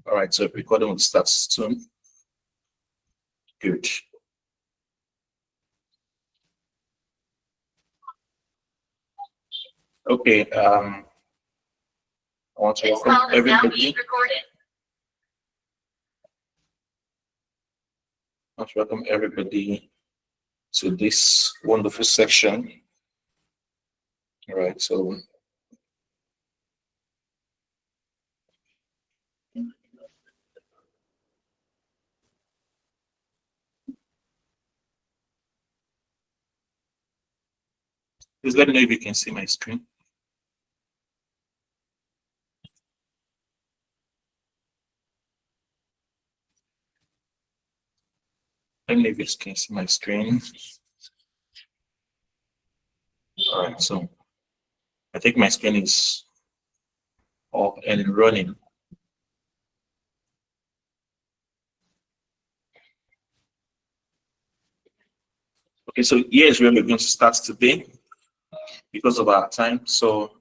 All right, so recording will start soon. Good. Okay, I want to welcome everybody. I want to welcome everybody to this wonderful section. All right, so please let me know if you can see my screen. Let me know if you can see my screen. All right, so I think my screen is up and running. Okay, so here's where we're going to start today because of our time. So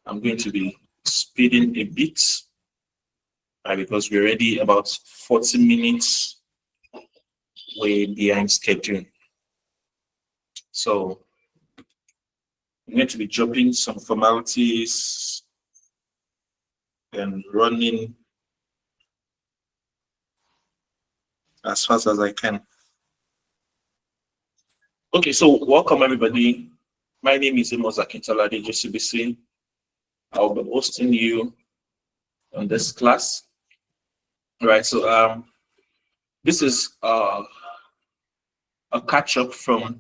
I'm going to be speeding a bit because we're already about 40 minutes way behind schedule. So I'm going to be dropping some formalities and running as fast as I can. Okay, so welcome everybody. My name is Amos Akintola, Adejesubisi. I'll be hosting you on this class. All right, so this is a catch up from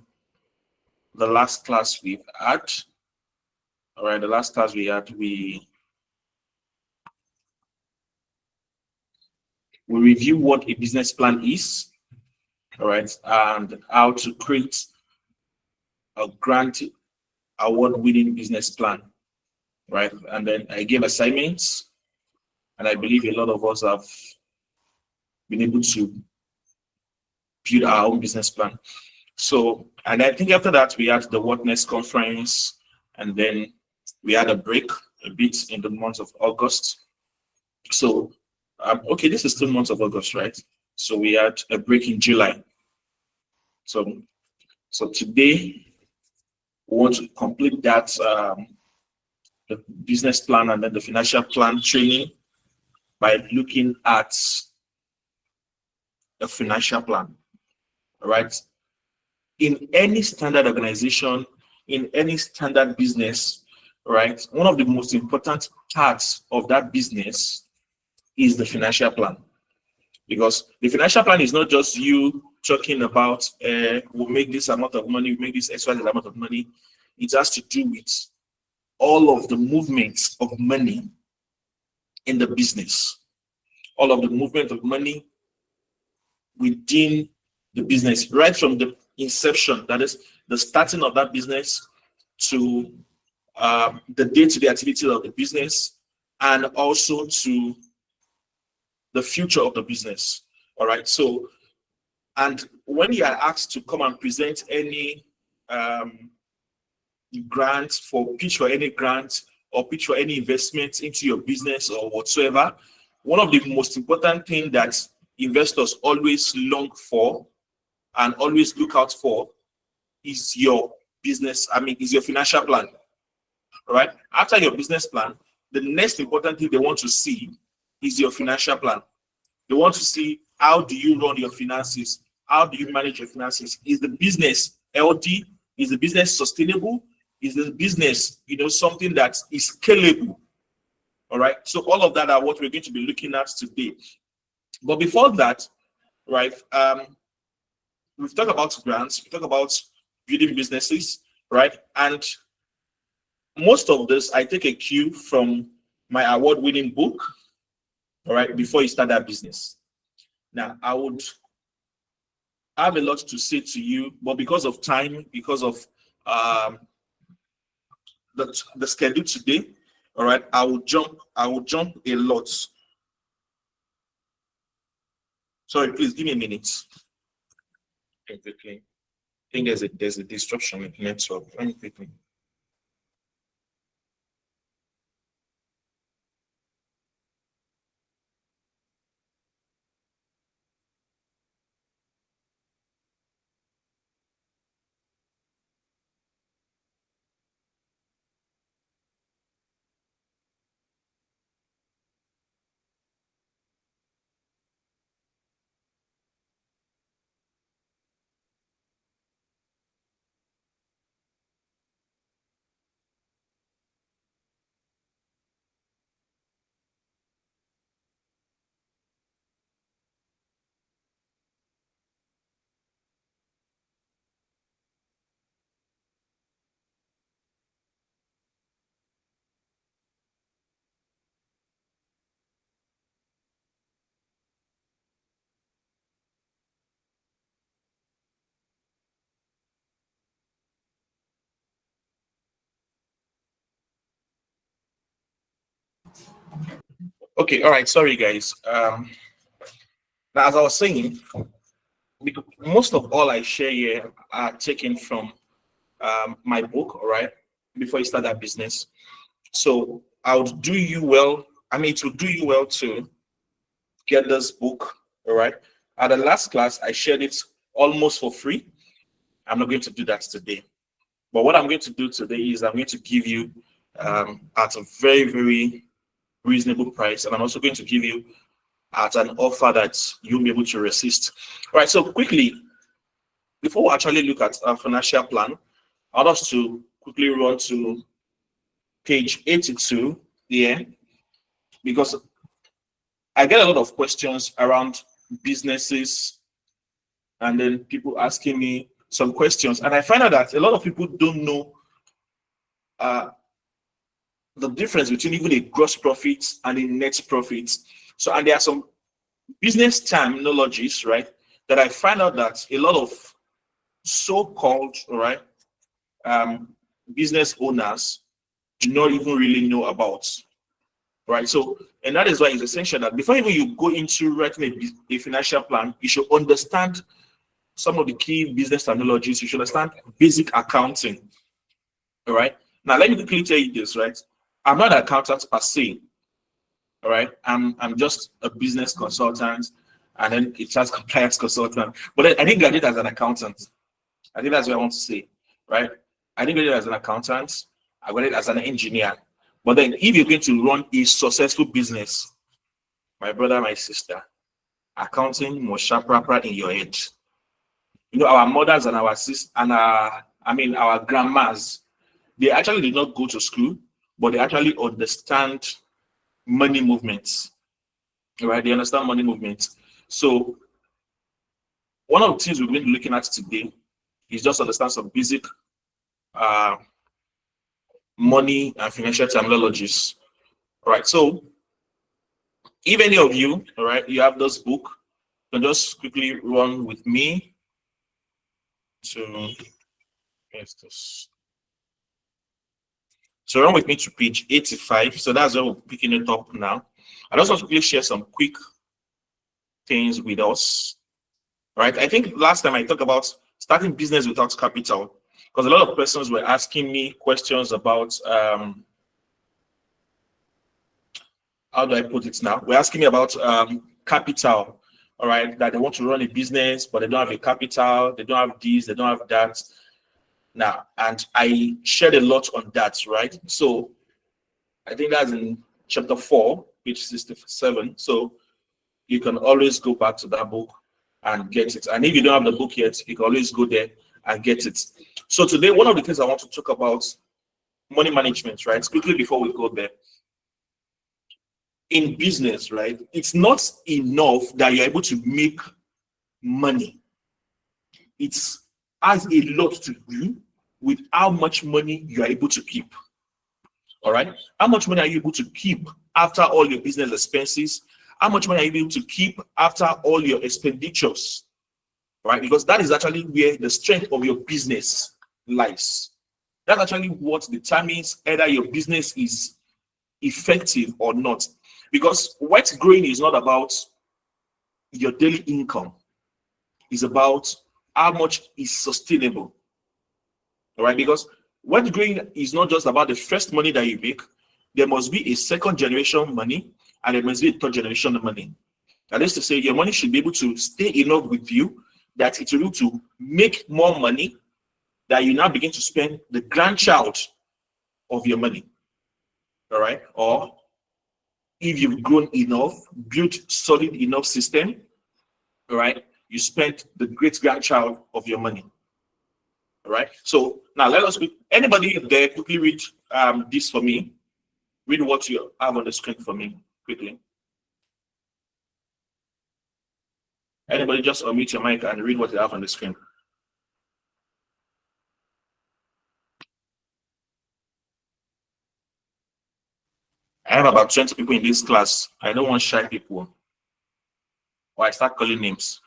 the last class we've had. All right, the last class we had, we review what a business plan is, all right, and how to create a grant award-winning business plan, right? And then I gave assignments, and I believe a lot of us have been able to build our own business plan. So, and I think after that, we had the What Next conference, and then we had a break a bit in the month of August. So, okay, this is still month of August, right? So we had a break in July. So today we want to complete that the business plan and then the financial plan training by looking at the financial plan. All right. In any standard organization, in any standard business, right, one of the most important parts of that business is the financial plan. Because the financial plan is not just you talking about, we'll make this amount of money, we'll make this extra amount of money. It has to do with all of the movements of money in the business, all of the movement of money within the business, right from the inception, that is the starting of that business, to the day-to-day activity of the business, and also to the future of the business. All right. So, and when you are asked to come and present any grant for pitch for any grant or pitch for any investment into your business or whatsoever, one of the most important things that investors always long for and always look out for is your business. Is your financial plan. All right. After your business plan, the next important thing they want to see is your financial plan. They want to see, how do you run your finances? How do you manage your finances? Is the business healthy? Is the business sustainable? Is the business, something that is scalable? All right. So all of that are what we're going to be looking at today. But before that, right, we've talked about grants, we talk about building businesses, right? And most of this, I take a cue from my award-winning book, all right, Before You Start That Business. Now, I would have a lot to say to you, but because of time, because of the schedule today, all right, I will jump a lot. Sorry, please give me a minute. Quickly. I think there's a disruption in network. Let me quickly. Okay, all right. Sorry, guys. Now, as I was saying, because most of all I share here are taken from my book. All right, before you start that business, so I would do you well. I mean, it would do you well to get this book. All right. At the last class, I shared it almost for free. I'm not going to do that today. But what I'm going to do today is I'm going to give you at a very, very reasonable price. And I'm also going to give you at an offer that you'll be able to resist. All right. So quickly, before we actually look at our financial plan, I want us to quickly run to page 82 here because I get a lot of questions around businesses and then people asking me some questions. And I find out that a lot of people don't know uh, the difference between even a gross profit and a net profit. So, and there are some business terminologies, right, that I find out that a lot of so-called, all right, business owners do not even really know about, right? So, and that is why it's essential that before even you go into writing a financial plan, you should understand some of the key business terminologies. You should understand basic accounting, all right? Now, let me quickly tell you this, right? I'm not an accountant per se, all right? I'm just a business consultant and then a tax compliance consultant. But I didn't graduate as an accountant. I think that's what I want to say, right? I didn't graduate as an accountant. I graduated as an engineer. But then, if you're going to run a successful business, my brother, my sister, accounting must sharp in your head. You know, our mothers and our sisters and our grandmas, they actually did not go to school, but they actually understand money movements, right? They understand money movements. So one of the things we're going to be looking at today is just understand some basic uh, money and financial terminologies. All right. So if any of you, all right, you have this book, you can just quickly run with me to yes, this. So run with me to page 85. So that's where we're picking it up now. I just want to quickly share some quick things with us. Right. I think last time I talked about starting business without capital because a lot of persons were asking me questions about how do I put it now? We're asking me about capital, all right, that they want to run a business, but they don't have a capital, they don't have this, they don't have that. Now, and I shared a lot on that, right? So I think that's in chapter 4, page 67. So you can always go back to that book and get it. And if you don't have the book yet, you can always go there and get it. So today, one of the things I want to talk about money management, right? Quickly before we go there. In business, right? It's not enough that you're able to make money. It has a lot to do with how much money you are able to keep. All right. How much money are you able to keep after all your business expenses? How much money are you able to keep after all your expenditures? Right? Because that is actually where the strength of your business lies. That's actually what determines either your business is effective or not. Because wealth growing is not about your daily income, it's about how much is sustainable. All right, because wealth growing is not just about the first money that you make, there must be a second generation money and there must be a third generation money. That is to say, your money should be able to stay enough with you that it will be able to make more money that you now begin to spend the grandchild of your money. All right, or if you've grown enough, built solid enough system, all right, you spent the great grandchild of your money. All right. So now let us anybody there quickly read this for me. Read what you have on the screen for me quickly. Anybody just unmute your mic and read what you have on the screen. I have about 20 people in this class. I don't want shy people. Or I start calling names.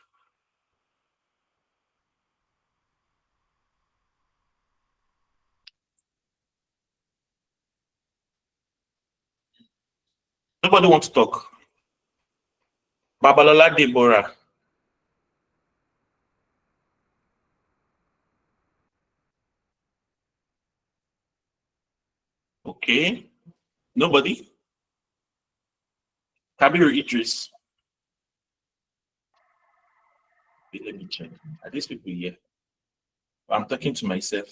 Nobody wants to talk. Babalola Deborah. Okay. Nobody? Kabiru Idris. Wait, let me check. Are these people here? I'm talking to myself.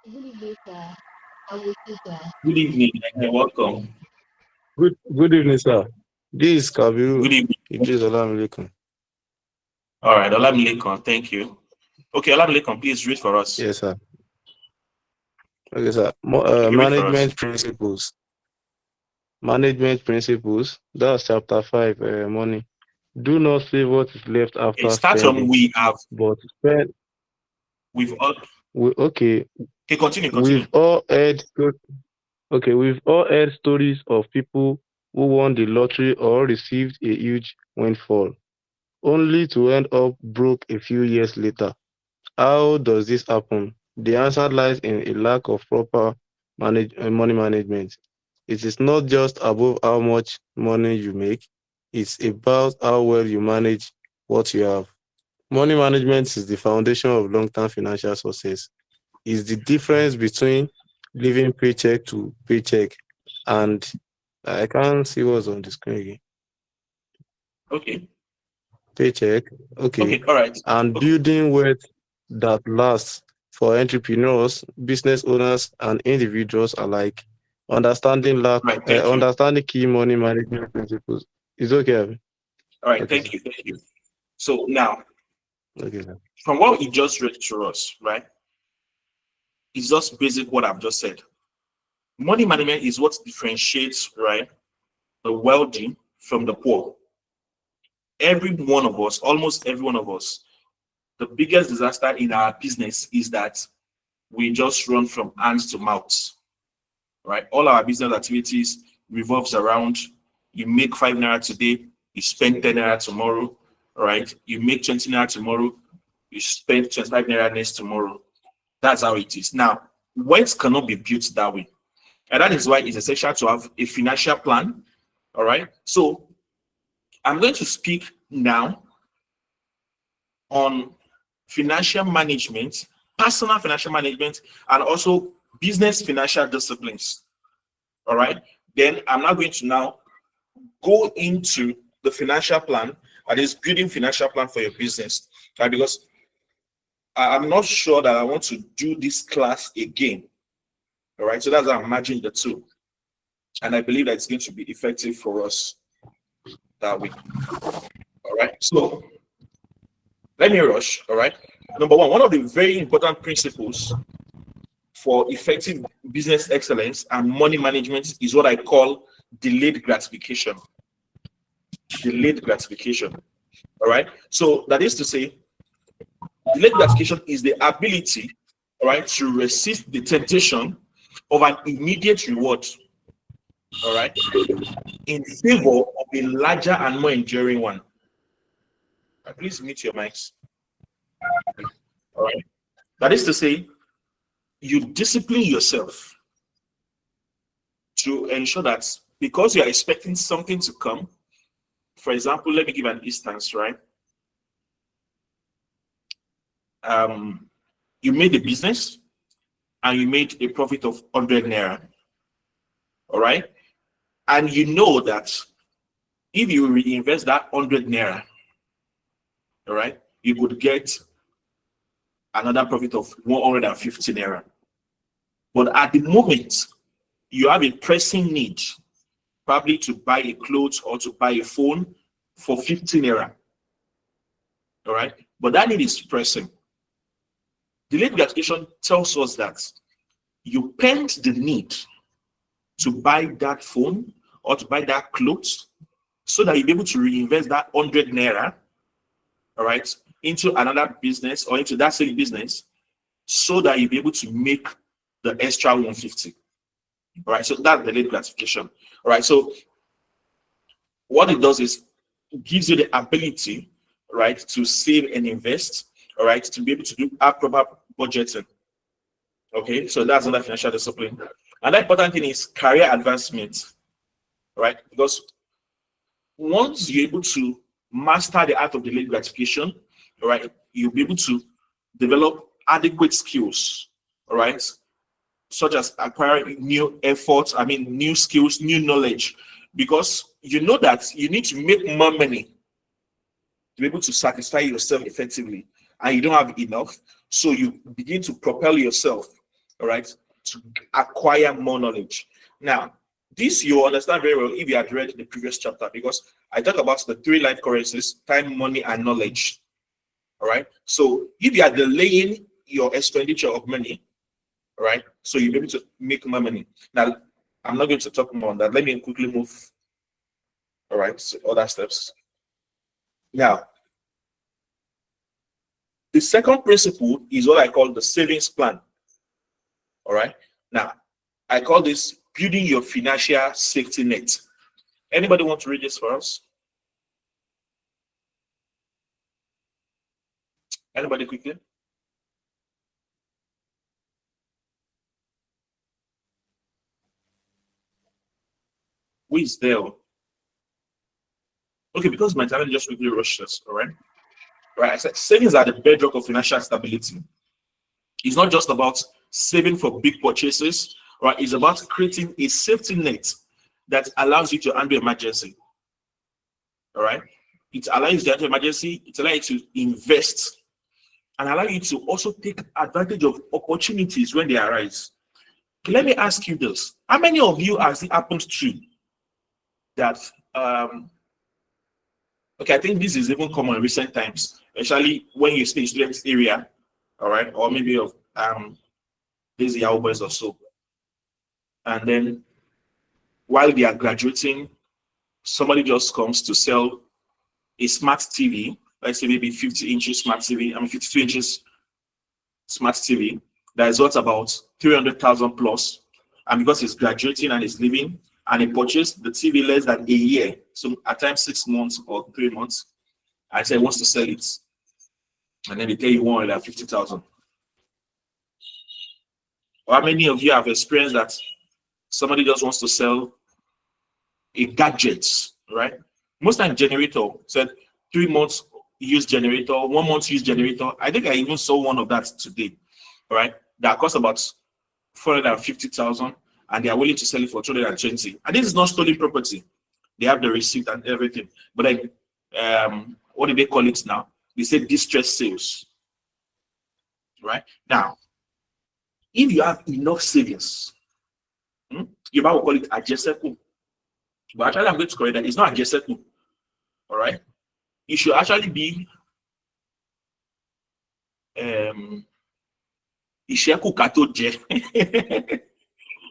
Good evening, sir. How are you, sir? Good evening and welcome. Good evening, sir. This is Kabiru. Good evening. Idris Alaikum. All right, Olamilekan, thank you. Okay, Olamilekan, please read for us. Yes, sir. Okay, sir. Read for us. Management principles. That's chapter 5. Money. Do not save what is left Okay, after start from spending, we have. but spend. We've all. Okay. Okay, continue. We've all heard. Okay, we've all heard stories of people who won the lottery or received a huge windfall, only to end up broke a few years later. How does this happen? The answer lies in a lack of proper money management. It is not just about how much money you make, it's about how well you manage what you have. Money management is the foundation of long-term financial success. It's the difference between living paycheck to paycheck and I can't see what's on the screen again. Okay. Paycheck, okay, Okay, all right. and Okay. building wealth that lasts for entrepreneurs, business owners, and individuals alike. Right, thank you. Understanding key money management principles is okay. Abi? All right, Okay, sir. thank you. So now, Okay, sir. from what you just read to us, right? It's just basic what I've just said. Money management is what differentiates, right, the wealthy from the poor. Every one of us, almost every one of us, the biggest disaster in our business is that we just run from hands to mouth, right? All our business activities revolves around you make 5 naira today, you spend 10 naira tomorrow, right? You make 20 naira tomorrow, you spend 25 naira next tomorrow. That's how it is. Now, wealth cannot be built that way. And that is why it's essential to have a financial plan. All right. So I'm going to speak now on financial management, personal financial management, and also business financial disciplines. All right. Then I'm now going to now go into the financial plan, that is building financial plan for your business. Right? Because I'm not sure that I want to do this class again. All right. So that's how I'm merging the two. And I believe that it's going to be effective for us that way. All right. So let me rush. All right. Number one of the very important principles for effective business excellence and money management is what I call delayed gratification. Delayed gratification. All right. So that is to say, delayed gratification is the ability, all right, to resist the temptation of an immediate reward, all right, in favor of a larger and more enduring one. Please mute your mics. All right. That is to say, you discipline yourself to ensure that because you are expecting something to come, for example, let me give an instance, right? You made a business and you made a profit of 100 naira, all right? And you know that if you reinvest that 100 naira, all right, you could get another profit of 150 naira. But at the moment, you have a pressing need, probably to buy a clothes or to buy a phone for 15 naira. All right, but that need is pressing. Delayed gratification tells us that you pent the need to buy that phone or to buy that clothes so that you'll be able to reinvest that 100 naira, all right, into another business or into that same business so that you'll be able to make the extra 150. All right, so that's delayed gratification. All right, so what it does is it gives you the ability, right, to save and invest, all right, to be able to do proper budgeting. Okay, so that's another financial discipline. Another important thing is career advancement. right? Because once you're able to master the art of delayed gratification, all right, you'll be able to develop adequate skills, all right, such as acquiring new efforts, new skills, new knowledge, because you know that you need to make more money to be able to satisfy yourself effectively, and you don't have enough. So you begin to propel yourself, all right, to acquire more knowledge. Now, this you understand very well if you had read the previous chapter, because I talk about the three life currencies: time, money, and knowledge. All right. So if you are delaying your expenditure of money, all right, so you'll be able to make more money. Now, I'm not going to talk more on that. Let me quickly move. All right, so other steps. Now, the second principle is what I call the savings plan. All right. Now, I call this building your financial safety net. Anybody want to read this for us? Anybody quickly? Who is there? Okay, because my time just quickly rushed us. All right. Right. I said savings are the bedrock of financial stability. It's not just about saving for big purchases, right? It's about creating a safety net that allows you to handle emergency. All right. It allows you to handle emergency, it allows you to invest, and allow you to also take advantage of opportunities when they arise. Let me ask you this. How many of you has it happened to that okay, I think this is even common in recent times, especially when you stay in student area, all right, or maybe of these Yahoo boys or so. And then while they are graduating, somebody just comes to sell a smart TV, let's say maybe 50 inches smart TV, 52 inches smart TV, that is worth about 300,000 plus. And because he's graduating and he's leaving, and he purchased the TV less than a year, so at times 6 months or 3 months, I say he wants to sell it. And then they tell you 150,000. How many of you have experienced that somebody just wants to sell a gadget, right? Most time generator said 3 months use generator, 1 month use generator. I think I even saw one of that today, right? That cost about 450,000, and they are willing to sell it for 220. And this is not stolen property. They have the receipt and everything. But like, what do they call it now? They say distress sales, right? Now, if you have enough savings, you might call it Adejeseku. But actually, I'm going to correct that. It's not Adejeseku. All right? It should actually be Isheku Katoje.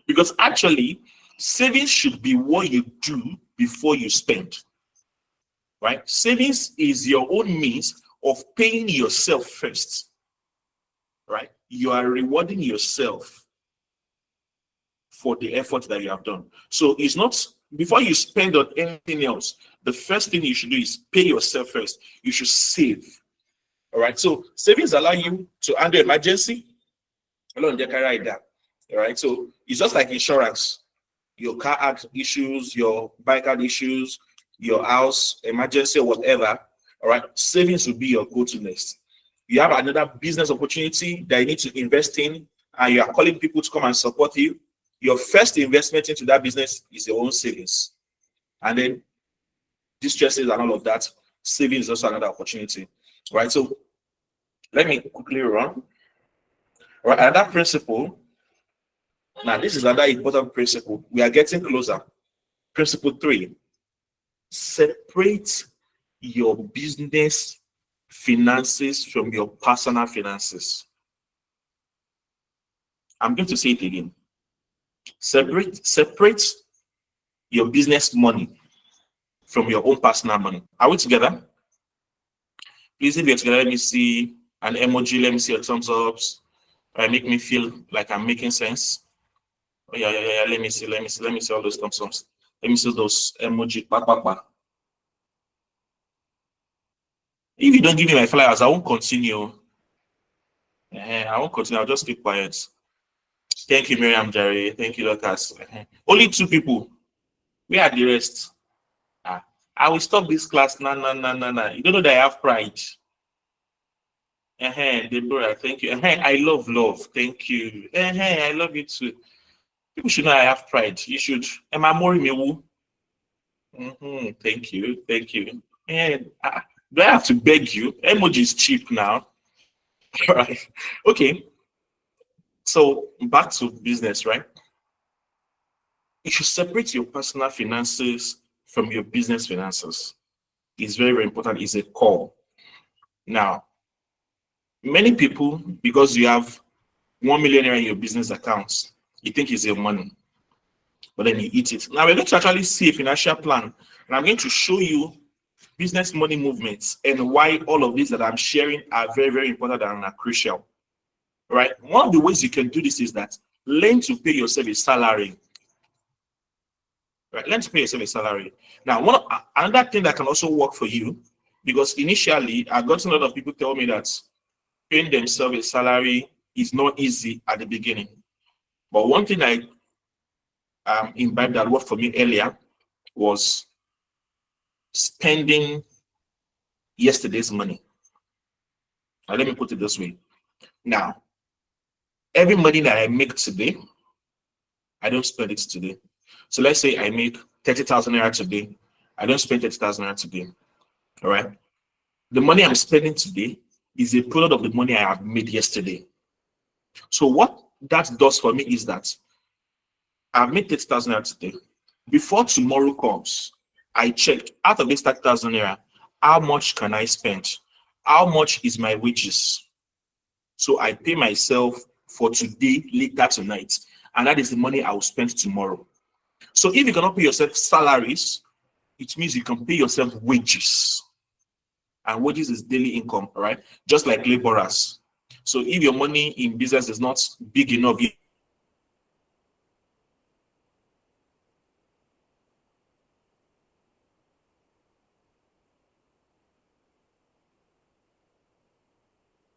Because actually, savings should be what you do before you spend. Right? Savings is your own means of paying yourself first. Right? You are rewarding yourself for the effort that you have done. So it's not before you spend on anything else. The first thing you should do is pay yourself first. You should save. All right. So savings allow you to handle emergency. All right. So it's just like insurance. Your car had issues, your bike had issues, your house emergency or whatever. All right. Savings will be your go-to next. You have another business opportunity that you need to invest in, and you are calling people to come and support you. Your first investment into that business is your own savings. And then distresses and all of that, savings is also another opportunity. Right. So let me quickly run. Right, another principle. Now, this is another important principle. We are getting closer. Principle 3. Separate your business finances from your personal finances. I'm going to say it again. Separate your business money from your own personal money. Are we together? Please, if you're together, let me see an emoji. Let me see your thumbs ups. Make me feel like I'm making sense. Oh, yeah. Let me see all those thumbs ups. Let me see those emoji. If you don't give me my flowers, I won't continue. I won't continue. I'll just keep quiet. Thank you, Miriam Jerry. Thank you, Lucas. Only 2 people. Where are the rest? Ah, I will stop this class. Nah, nah, nah, nah, nah. You don't know that I have pride. Deborah, thank you. I love love. Thank you. I love you too. People should know I have pride. You should. Emma Mori Mewu. Thank you. Thank you. And do I have to beg you? Emoji is cheap now. All right. Okay. So back to business, right? You should separate your personal finances from your business finances. It's very, very important. It's a core. Now, many people, because you have 1 million naira in your business accounts, you think it's your money, but then you eat it. Now we're going to actually see a financial plan, and I'm going to show you business money movements and why all of these that I'm sharing are very, very important and are crucial. Right? One of the ways you can do this is that learn to pay yourself a salary. Right? Learn to pay yourself a salary. Now, another thing that can also work for you, because initially I got a lot of people tell me that paying themselves a salary is not easy at the beginning. But one thing I imbibed that worked for me earlier was spending yesterday's money. Now, let me put it this way. Now, every money that I make today, I don't spend it today. So let's say I make 30,000 naira today. I don't spend 30,000 naira today. All right. The money I'm spending today is a product of the money I have made yesterday. So what that does for me is that I've made 30,000 naira today. Before tomorrow comes, I check out of this 30,000 naira, how much can I spend? How much is my wages? So I pay myself for today, later tonight, and that is the money I will spend tomorrow. So if you cannot pay yourself salaries, it means you can pay yourself wages. And wages is daily income, right? Just like laborers. So if your money in business is not big enough, you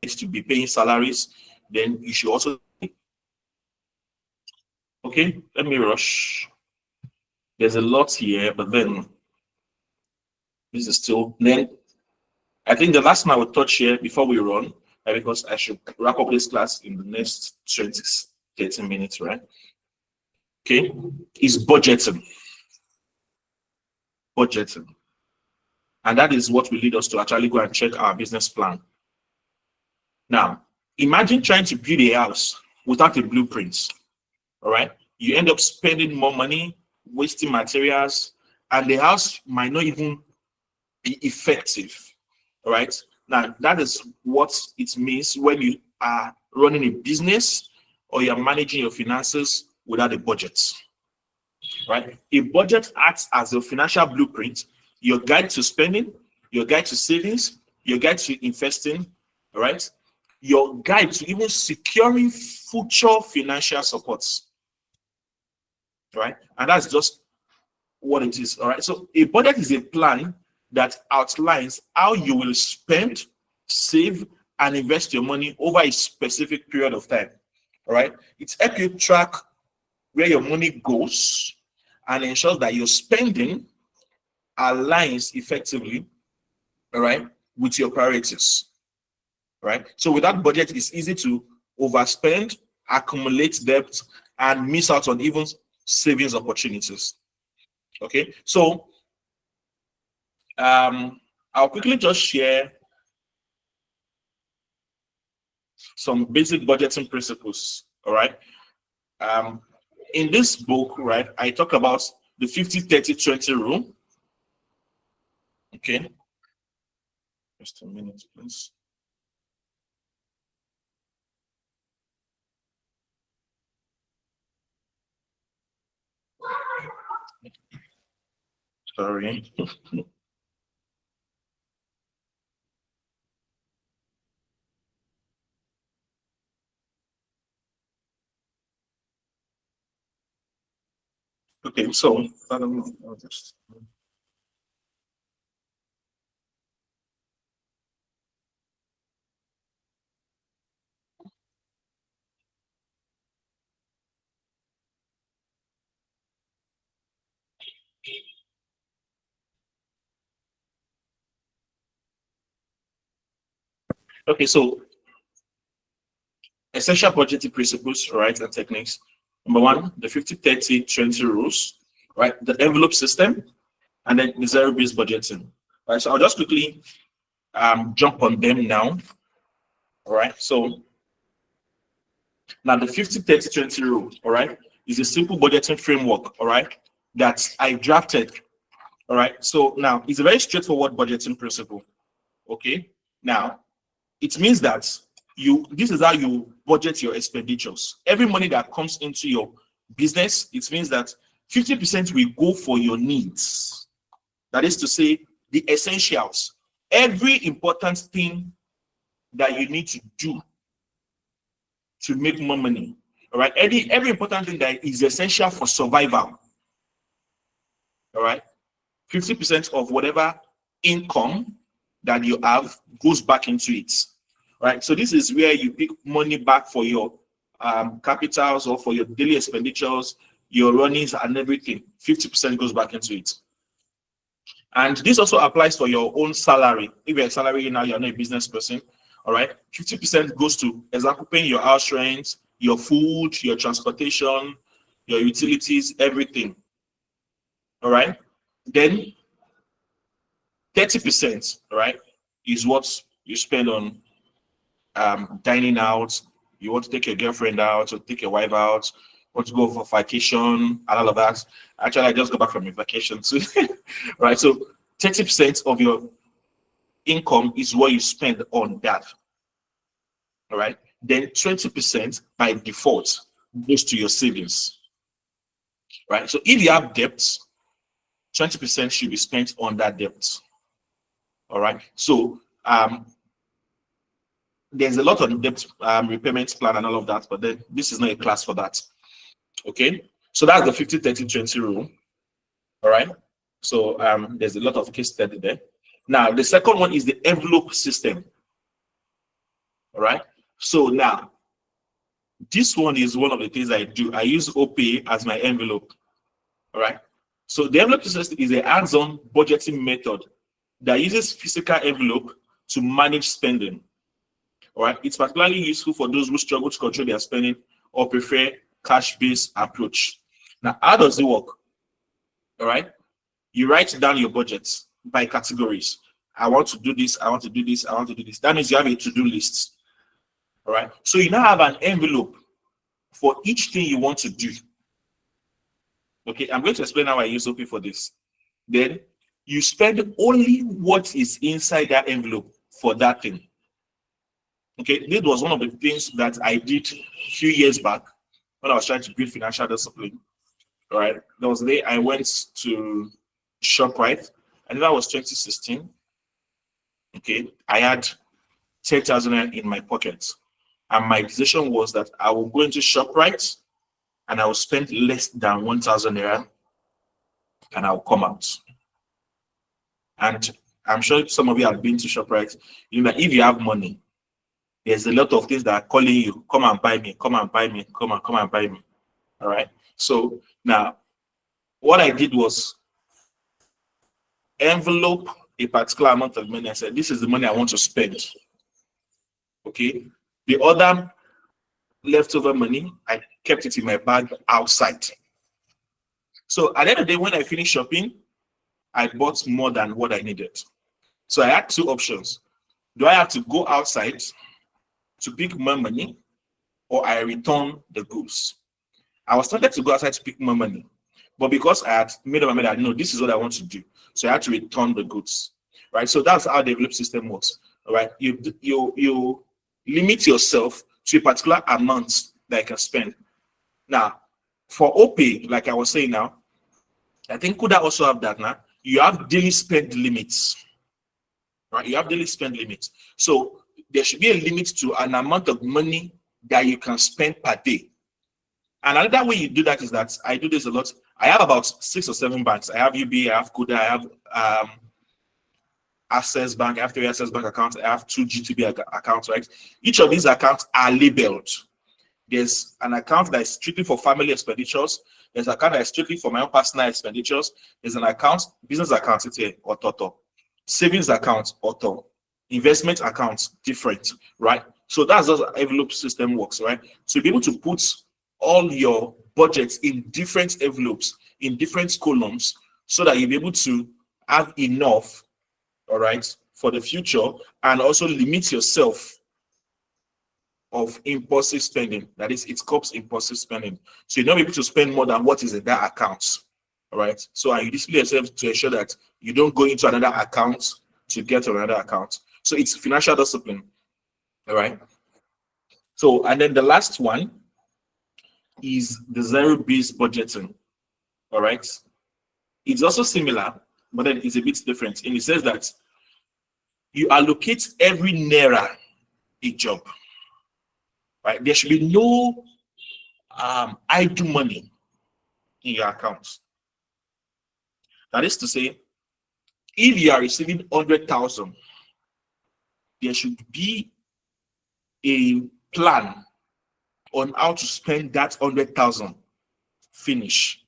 need to be paying salaries, then you should also, okay, let me rush. There's a lot here, but then this is still, then I think the last one I will touch here before we run, because I should wrap up this class in the next 20, 30 minutes, right? Okay, is budgeting. Budgeting. And that is what will lead us to actually go and check our business plan. Now, imagine trying to build a house without a blueprint. All right. You end up spending more money, wasting materials, and the house might not even be effective. All right. Now, that is what it means when you are running a business or you're managing your finances without a budget. Right? A budget acts as a financial blueprint, your guide to spending, your guide to savings, your guide to investing, all right? Your guide to even securing future financial supports, right? And that's just what it is, all right? So a budget is a plan that outlines how you will spend, save, and invest your money over a specific period of time, all right? It's help you track where your money goes and ensures that your spending aligns effectively, all right, with your priorities, right? So without budget, it's easy to overspend, accumulate debt, and miss out on even savings opportunities. Okay, so I'll quickly just share some basic budgeting principles. All right. In this book, right, I talk about the 50-30-20 rule. Okay. Just a minute, please. Sorry. Okay, so I don't know. I'll just Okay, so essential budgeting principles, right, and techniques. Number one, the 50-30-20 rules, right? The envelope system, and then the zero-based budgeting. Right. So I'll just quickly jump on them now. All right. So now the 50-30-20 rule, all right, is a simple budgeting framework, all right, that I drafted. All right. So now it's a very straightforward budgeting principle. Okay. Now it means that this is how you budget your expenditures. Every money that comes into your business, it means that 50% will go for your needs. That is to say, the essentials. Every important thing that you need to do to make more money. All right. Every important thing that is essential for survival. All right. 50% of whatever income that you have goes back into it. Right. So this is where you pick money back for your capitals or for your daily expenditures, your runnings and everything. 50% goes back into it. And this also applies for your own salary. If you're a salary now, you're not a business person. All right. 50% goes to, example, paying your house rent, your food, your transportation, your utilities, everything. All right. Then 30%, right, is what you spend on dining out. You want to take your girlfriend out or take your wife out, want to go for vacation and all of that. Actually, I just got back from a vacation too. Right. So 30% of your income is what you spend on that. All right. Then 20% by default goes to your savings. Right. So if you have debts, 20% should be spent on that debt. All right. So there's a lot of debt repayment plan and all of that, but then this is not a class for that. Okay. So that's the 50-30-20 rule. All right. So there's a lot of case study there. Now the second one is the envelope system. All right. So now this one is one of the things I do. I use OPay as my envelope. All right. So the envelope system is a hands-on budgeting method that uses physical envelope to manage spending. All right. It's particularly useful for those who struggle to control their spending or prefer cash-based approach. Now, how does it work? All right. You write down your budgets by categories. I want to do this. I want to do this. I want to do this. That means you have a to-do list. All right. So you now have an envelope for each thing you want to do. Okay. I'm going to explain how I use OP for this. Then you spend only what is inside that envelope for that thing. Okay. This was one of the things that I did a few years back when I was trying to build financial discipline. All right. There was a day I went to ShopRite, and that was 2016. Okay. I had 10,000 in my pocket. And my decision was that I will go into ShopRite and I will spend less than 1,000 naira and I'll come out. And I'm sure some of you have been to ShopRite. You know, if you have money, there's a lot of things that are calling you, come and buy me, come and buy me, come and buy me. All right. So now what I did was envelope a particular amount of money. I said, this is the money I want to spend. Okay. The other leftover money, I kept it in my bag outside. So at the end of the day, when I finished shopping, I bought more than what I needed. So I had two options. Do I have to go outside to pick more money, or I return the goods? I was tempted to go outside to pick more money, but because I had made up my mind that no, this is what I want to do, so I had to return the goods. Right. So that's how the envelope system works. All right. You limit yourself to a particular amount that you can spend. Now, for OPay, like I was saying now, I think Kuda also have that now. You have daily spend limits. Right? You have daily spend limits. So there should be a limit to an amount of money that you can spend per day. And another way you do that is that I do this a lot. I have about 6 or 7 banks. I have UBA, I have Kuda, I have Access Bank, I have 3 Access Bank accounts, I have 2 GTB accounts, right? Each of these accounts are labeled. There's an account that is strictly for family expenditures. There's an account that is strictly for my own personal expenditures. There's an account, business account, it's a auto. Savings account, auto. investment accounts, different, right? So that's how envelope system works, right? So you'll be able to put all your budgets in different envelopes, in different columns, so that you'll be able to have enough, all right, for the future, and also limit yourself of impulsive spending. That is, it stops impulsive spending. So you're not able to spend more than what is in that account. All right. So and you display yourself to ensure that you don't go into another account to get to another account. So it's financial discipline. All right. So, and then the last one is the zero-based budgeting. All right. It's also similar, but then it's a bit different. And it says that you allocate every naira a job. Right? There should be no idle money in your account. That is to say, if you are receiving 100,000, there should be a plan on how to spend that 100,000. Finish.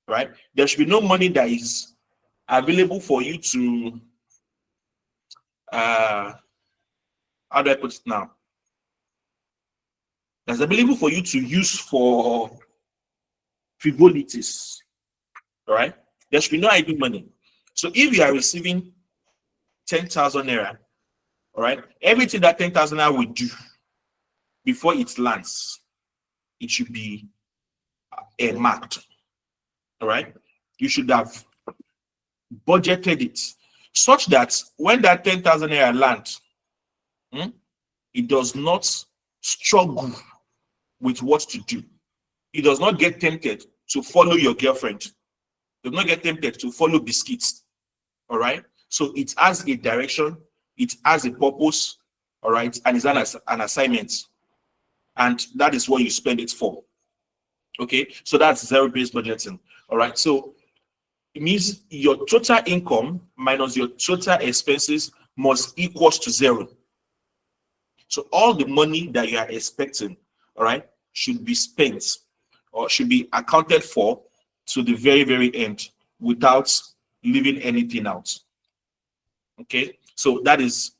Right? There should be no money that is available for you to how do I put it now? That's available for you to use for frivolities. All right? There should be no idle money. So if you are receiving 10,000 naira, all right, everything that 10,000 naira will do before it lands, it should be marked. All right? You should have budgeted it such that when that 10,000 naira lands, it does not struggle with what to do. It does not get tempted to follow your girlfriend. It does not get tempted to follow biscuits. All right? So it has a direction, it has a purpose, all right, and it's an assignment. And that is what you spend it for. Okay? So that's zero-based budgeting. All right? So it means your total income minus your total expenses must equal to zero. So all the money that you are expecting, all right, should be spent or should be accounted for to the very, very end without leaving anything out. Okay, so that is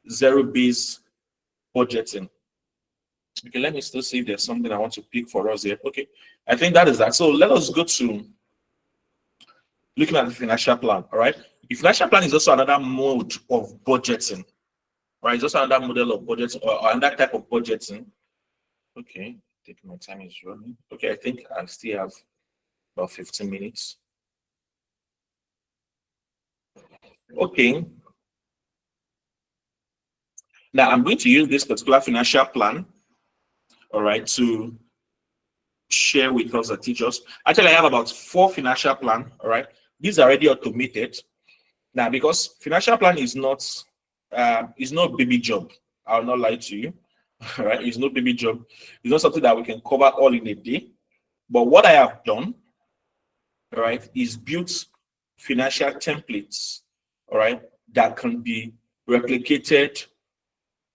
zero-based budgeting. Okay, let me still see if there's something I want to pick for us here. Okay, I think that is that. So let us go to looking at the financial plan. All right, the financial plan is also another mode of budgeting. Right, it's also another model of budgeting or another type of budgeting. Okay, I think my time is running. Okay, I think I still have about 15 minutes. Okay. Now I'm going to use this particular financial plan, all right, to share with us and teach us. Actually, I have about 4 financial plans, all right. These are already automated. Now, because financial plan is not baby job. I'll not lie to you. All right, it's no baby job. It's not something that we can cover all in a day. But what I have done, all right, is built financial templates, all right, that can be replicated,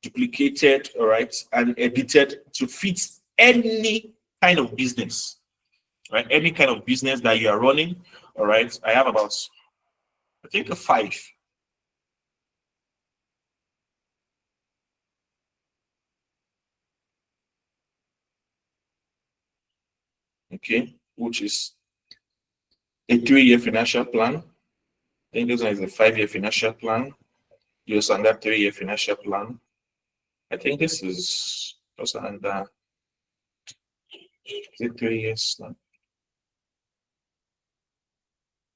duplicated, all right, and edited to fit any kind of business, right? Any kind of business that you are running, all right. I have about, I think, 5. Okay, which is a 3-year financial plan. I think this one is a 5-year financial plan. Just under 3-year financial plan. I think this is just under 3 years now.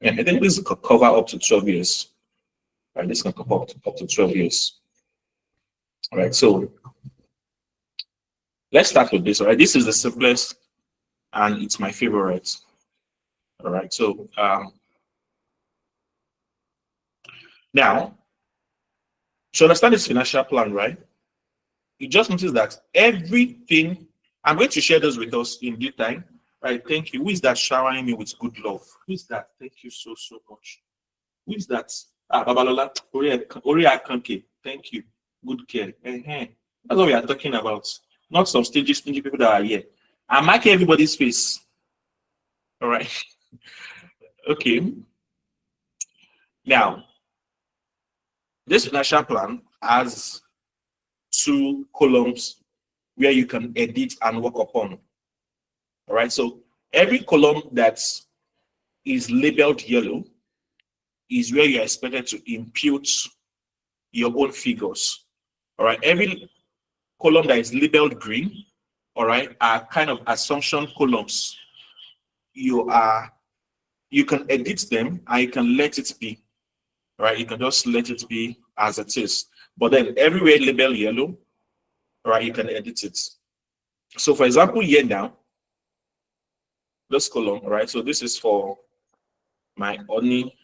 Yeah, I think this could cover up to 12 years. Right, this can cover up to 12 years. All right, so let's start with this. All right, this is the simplest and it's my favorite. All right, so now to understand this financial plan, right? You just notice that everything, I'm going to share this with us in due time. Right, thank you. Who is that showering me with good love? Who is that? Thank you so much. Who is that? Babalola, Ori Akanke. Thank you. Good care. That's what we are talking about. Not some stingy people that are here. I'm marking everybody's face. All right. Okay. Now, this financial plan, has two columns where you can edit and work upon. All right, so every column that is labeled yellow is where you're expected to impute your own figures. All right, every column that is labeled green, all right, are kind of assumption columns. You can edit them and you can let it be. All right, you can just let it be as it is. But then everywhere labeled yellow, all right, you can edit it. So for example, here now, this column, all right, so this is for my only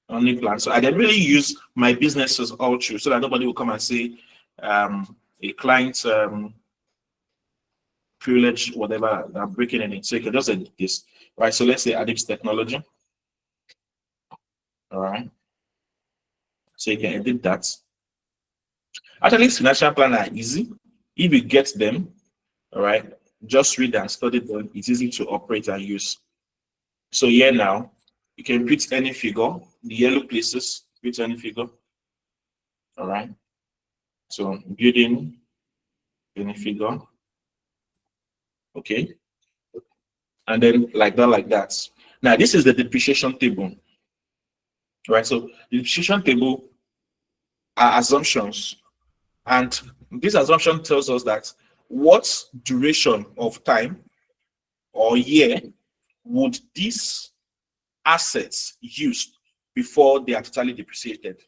plan. So I didn't really use my businesses all through so that nobody will come and say a client privilege, whatever, I'm breaking in. So you can just edit this, right? So let's say Adex Technology, all right. So you can edit that. Actually, financial plan are easy. If you get them, all right, just read and study them. It's easy to operate and use. So here now, you can print any figure, the yellow places, print any figure, all right. So building any figure, okay, and then like that. Now this is the depreciation table, right? So the depreciation table are assumptions, and this assumption tells us that what duration of time or year would these assets use before they are totally depreciated.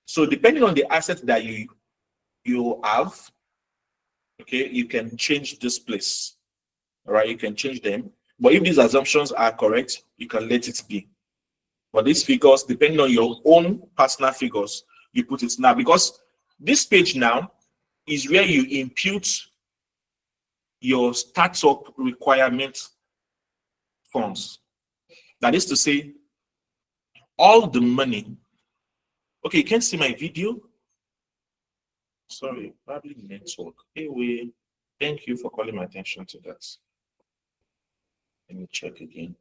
So depending on the asset that you have, okay, you can change this place. All right, you can change them. But if these assumptions are correct, you can let it be. But these figures, depending on your own personal figures, you put it now. Because this page now is where you impute your startup requirement funds. That is to say, all the money. Okay, you can't see my video. Sorry, probably network. Anyway, thank you for calling my attention to that. Let me check again.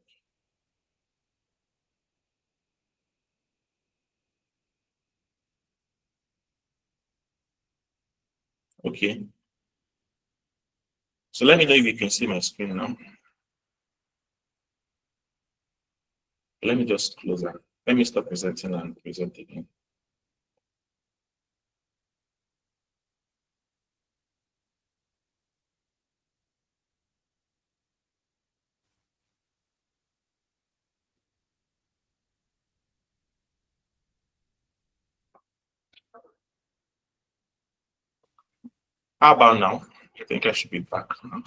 Okay. So let me know if you can see my screen now. Let me just close that. Let me stop presenting and present again. How about now? I think I should be back now.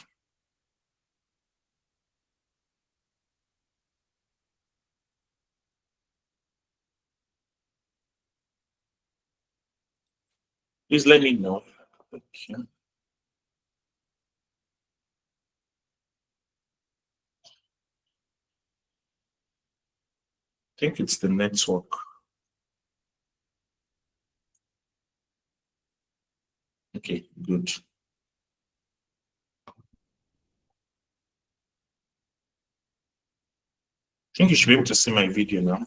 Please let me know. Okay. I think it's the network. Okay, good. I think you should be able to see my video now.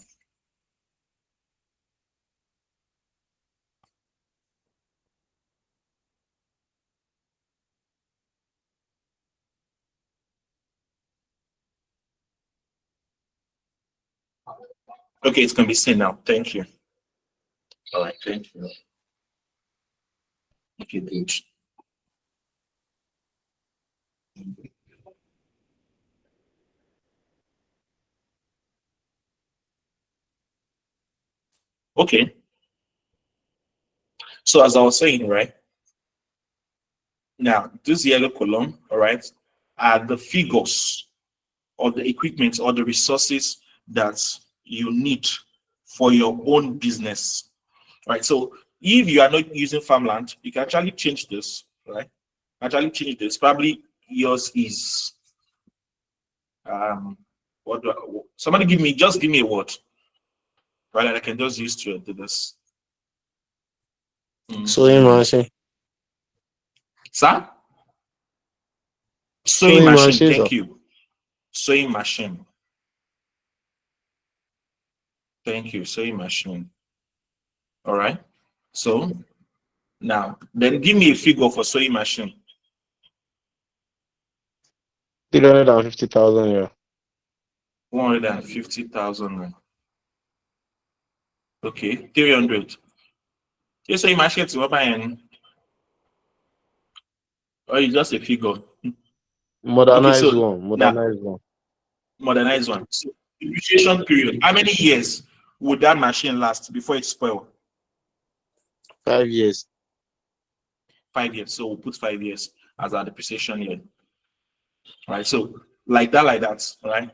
Okay, it can be seen now. Thank you. All right, thank you. Okay, good. Okay. So as I was saying, right? Now, this yellow column, all right, are the figures or the equipment or the resources that you need for your own business, right? So if you are not using farmland, you can actually change this, right? Actually change this. Probably yours is what do somebody give me a word, right? That I can just use to do this. Sewing machine. Sir? Sewing Sewing machine, machine, thank sir. you. Sewing machine. Thank you, sewing machine. All right. So Now, then give me a figure for sewing machine. 350,000. Yeah. 150,000. Okay, 300. You sewing machine to buy, or it's just a figure. Okay, Modernized so one. now Modernized one. modernize one. So depreciation period. How many years would that machine last before it spoil? 5 years. 5 years. So we'll put 5 years as our depreciation year. Right. So like that, right?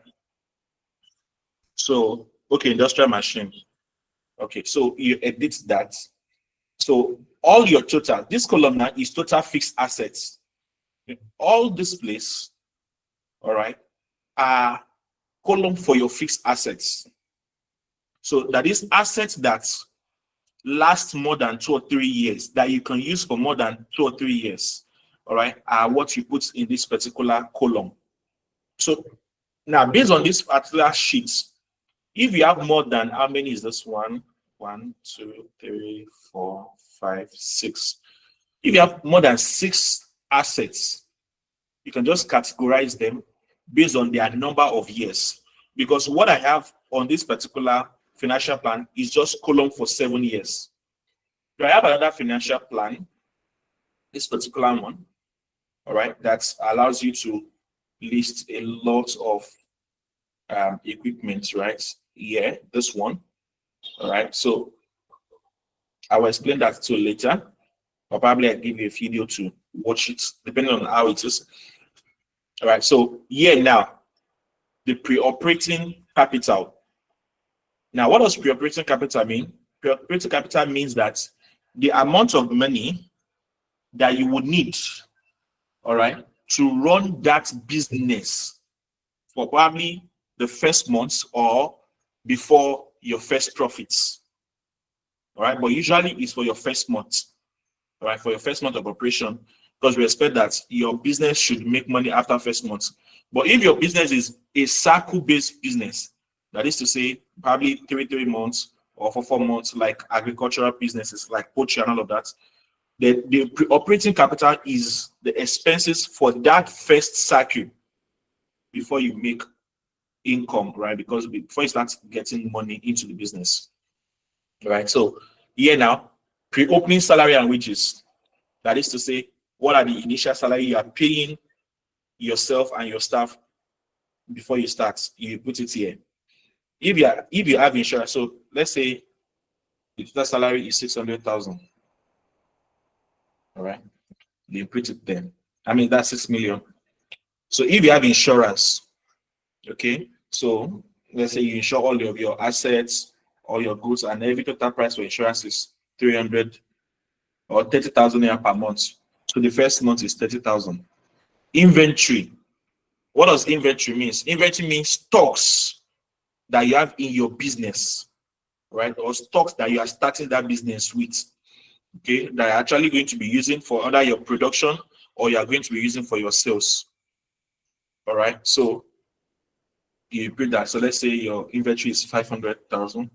So okay, industrial machine. Okay, so you edit that. So all your total, this column now is total fixed assets. All this place, all right, are column for your fixed assets. So that is assets that last more than 2 or 3 years, that you can use for more than 2 or 3 years, all right, are what you put in this particular column. So now, based on this particular sheet, if you have more than, how many is this one? 1, 2, 3, 4, 5, 6. If you have more than 6 assets, you can just categorize them based on their number of years. Because what I have on this particular financial plan is just column for 7 years. So I have another financial plan, this particular one, all right, that allows you to list a lot of equipment, right? Yeah, this one. All right, so I will explain that to you later, or probably I'll give you a video to watch it, depending on how it is. All right, so here now, the pre-operating capital. Now, what does pre-operating capital mean? Pre-operating capital means that the amount of money that you would need, all right, to run that business for probably the first month or before your first profits. All right, but usually it's for your first month. All right, for your first month of operation, because we expect that your business should make money after first month. But if your business is a cycle-based business, that is to say, probably 3 months or for 4 months, like agricultural businesses, like poultry and all of that, the operating capital is the expenses for that first cycle before you make income, right? Because before you start getting money into the business, right? So here now, pre-opening salary and wages. That is to say, what are the initial salary you are paying yourself and your staff before you start? You put it here. If you have insurance, so let's say the total salary is 600,000. All right, you put it there. I mean that's 6 million. So if you have insurance, okay, so let's say you insure all of your assets, all your goods, and every total price for insurance is 300 or 30,000 per month. So the first month is 30,000. Inventory. What does inventory mean? Inventory means stocks that you have in your business, right? Or stocks that you are starting that business with, okay, that are actually going to be using for either your production or you are going to be using for your sales. All right, so you put that. So let's say your inventory is 500,000.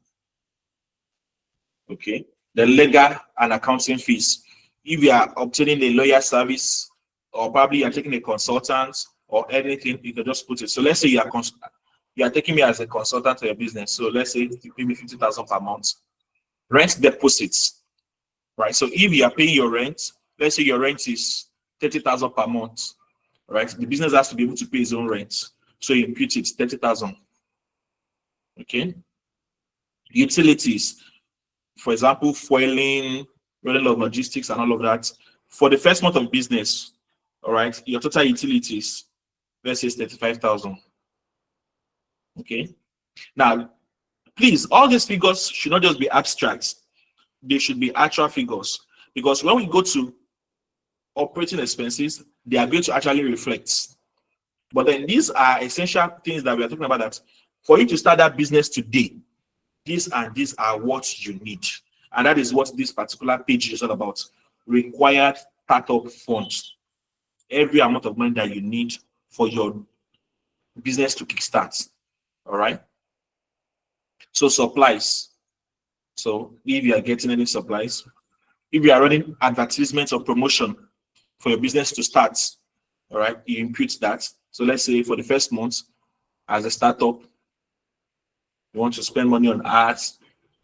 Okay, the legal and accounting fees. If you are obtaining a lawyer service, or probably you are taking a consultant or anything, you can just put it. So let's say you are taking me as a consultant to your business. So let's say you pay me 50,000 per month. Rent deposits, right? So if you are paying your rent, let's say your rent is 30,000 per month, right? The business has to be able to pay its own rent. So you impute it 30,000. Okay. Utilities, for example, fueling, running of logistics, and all of that. For the first month of business, all right, your total utilities, let's say 35,000. Okay. Now, please, all these figures should not just be abstract, they should be actual figures. Because when we go to operating expenses, they are going to actually reflect. But then these are essential things that we are talking about, that for you to start that business today, these and these are what you need. And that is what this particular page is all about. Required startup funds. Every amount of money that you need for your business to kickstart. All right. So supplies. So if you are getting any supplies, if you are running advertisements or promotion for your business to start, all right, you impute that. So let's say for the first month, as a startup, you want to spend money on ads,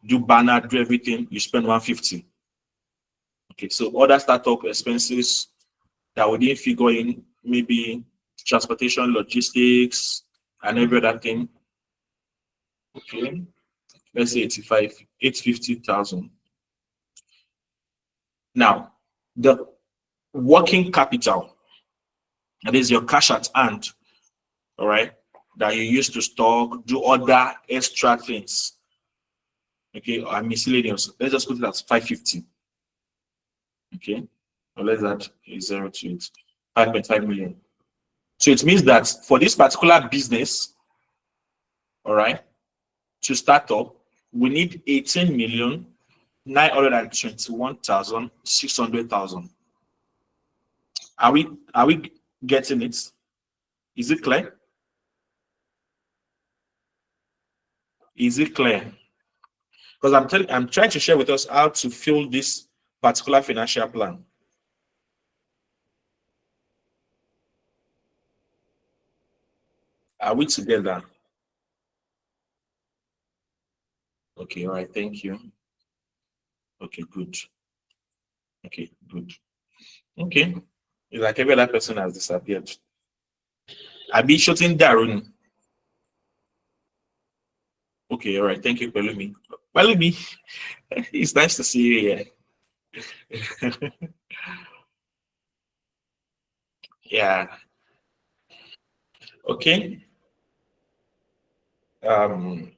do banner, do everything, you spend 150. Okay, so other startup expenses that we didn't figure in, maybe transportation, logistics, and every other thing. Okay, let's say 850,000. Now, the working capital, that is your cash at hand, all right, that you use to stock, do other extra things, okay, or miscellaneous. Let's just put it as 550. Okay, or let's add a 0 to it, 5.5 million. So it means that for this particular business, all right, to start up, we need 18,921,600. Are we getting it? Is it clear? Is it clear? Because I'm trying to share with us how to fill this particular financial plan. Are we together? Okay, all right, thank you. Okay, good. Okay, good. Okay. It's like every other person has disappeared. I'll be shutting down. Okay, all right. Thank you, Pelumi. Pelumi, it's nice to see you here. Yeah. Okay. Um,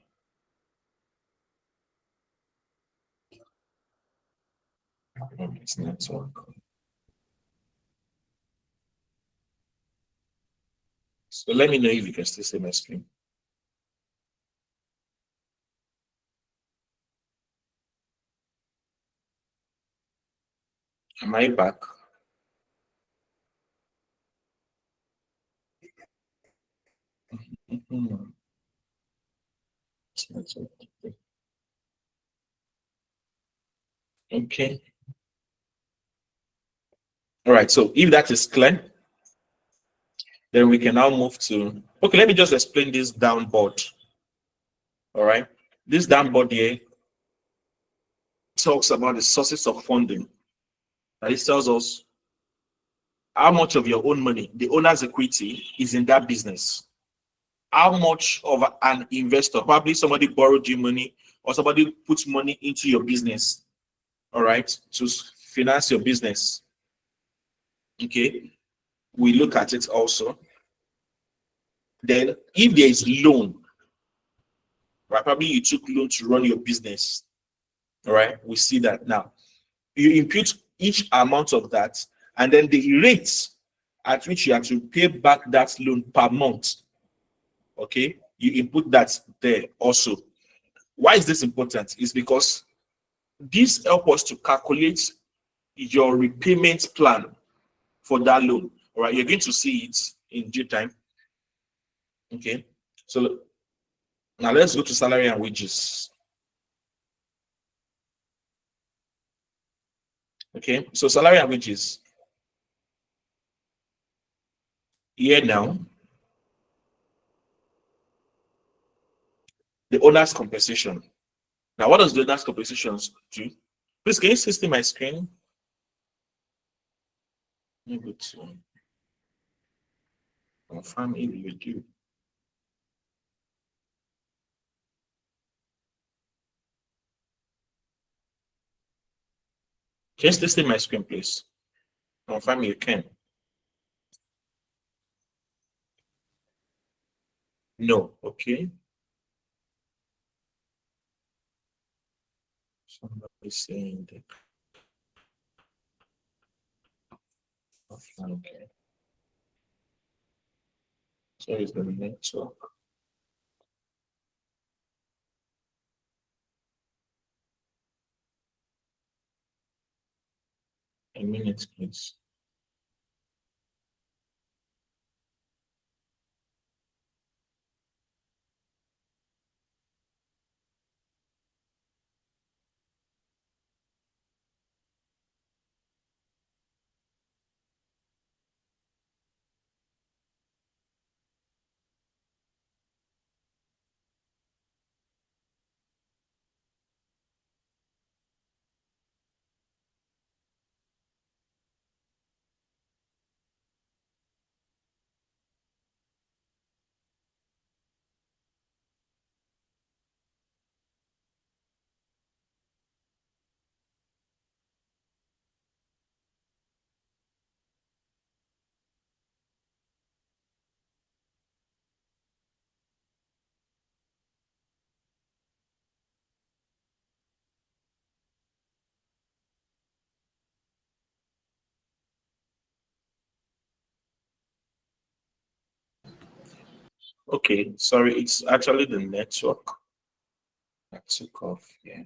it's network. So let me know if you can still see my screen. Am I back? Mhm. It's network. Okay. All right. So if that is clear, then we can now move to. Okay, let me just explain this downboard. All right. This downboard here talks about the sources of funding. That it tells us how much of your own money, the owner's equity, is in that business. How much of an investor, probably somebody borrowed you money or somebody puts money into your business, all right, to finance your business. Okay, we look at it also. Then, if there is loan, right, probably you took loan to run your business, all right, we see that now. You impute each amount of that, and then the rate at which you have to pay back that loan per month. Okay, you input that there also. Why is this important? Is because this helps us to calculate your repayment plan for that loan. All right, you're going to see it in due time. Okay, so now let's go to salary and wages. Okay, so salary and wages. Here now, the owner's compensation. Now, what does the owner's compensation do? Please, can you see my screen? Maybe to confirm if you do. Can you still see my screen, please? Confirm you can. No, okay. Somebody saying that. Okay. So is the network. A minute, please. Okay, sorry, it's actually the network that took off. Yeah.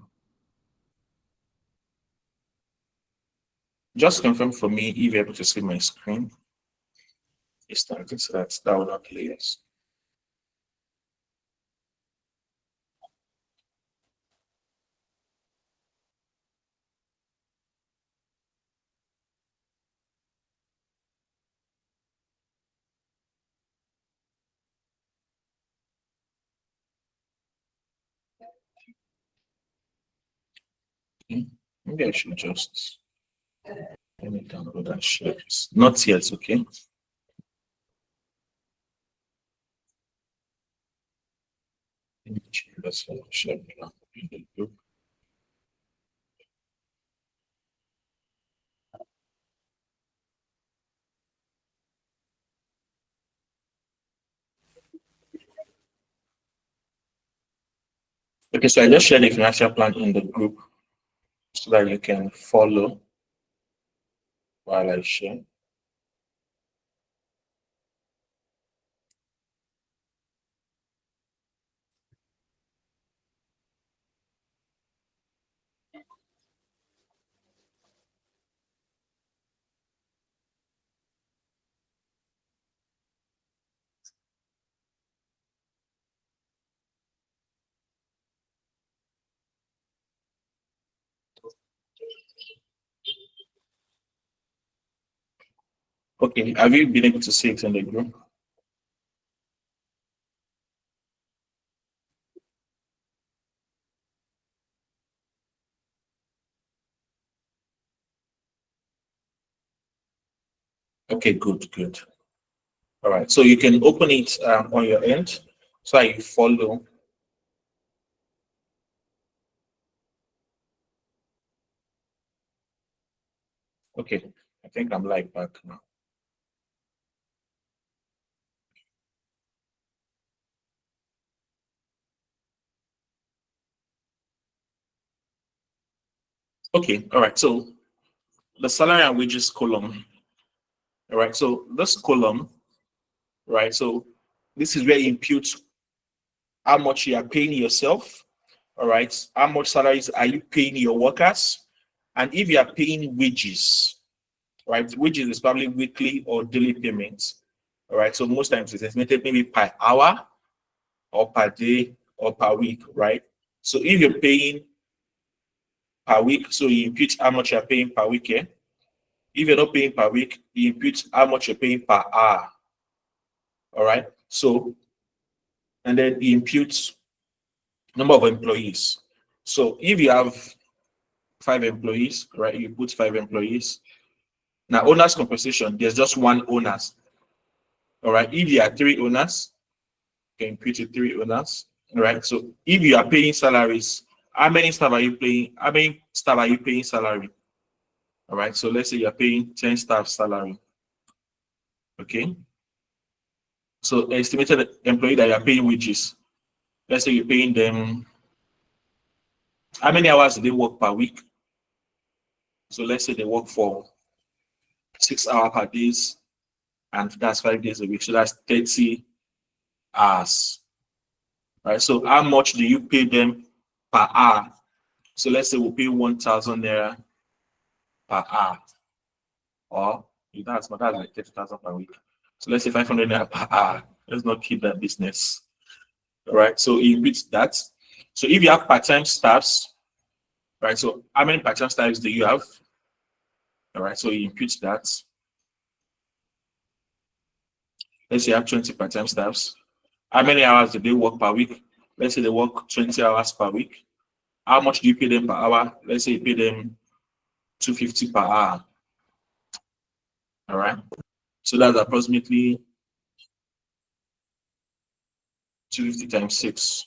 Just confirm for me if you're able to see my screen. It's starting, so that will not delay us. Okay. Maybe I should just let me download and share this. Not yet, okay? Let's share it now in the group. Okay, so I just shared the financial plan in the group so that you can follow while I share. Okay, have you been able to see it in the group? Okay, good, good. All right, so you can open it on your end so that you follow. Okay, I think I'm live back now. Okay, all right, so the salary and wages column. All right, so this column, right, so this is where you impute how much you are paying yourself. All right, how much salaries are you paying your workers? And if you are paying wages, right, wages is probably weekly or daily payments. All right, so most times it's estimated maybe per hour or per day or per week, right? So if you're paying per week, so you impute how much you're paying per week. Yeah? If you're not paying per week, you impute how much you're paying per hour. All right. So, and then you impute number of employees. So if you have 5 employees, right, you put 5 employees. Now, owner's compensation, there's just one owners. All right. If you are 3 owners, you can impute it 3 owners. All right. So if you are paying salaries, how many staff are you paying? How many staff are you paying salary? All right. So let's say you're paying 10 staff salary. Okay. So estimated employee that you're paying wages. Let's say you're paying them, how many hours do they work per week? So let's say they work for 6 hours per day, and that's 5 days a week. So that's 30 hours. Right. So how much do you pay them per hour? So let's say we pay 1,000 naira per hour. Or that's like 30,000 per week. So let's say 500 naira per hour. Let's not keep that business. All right. So you beat that. So if you have part-time staffs, right? So how many part-time staffs do you have? All right. So you impute that. Let's say you have 20 part-time staffs. How many hours do they work per week? Let's say they work 20 hours per week. How much do you pay them per hour? Let's say you pay them 250 per hour. All right. So that's approximately 250 times 6.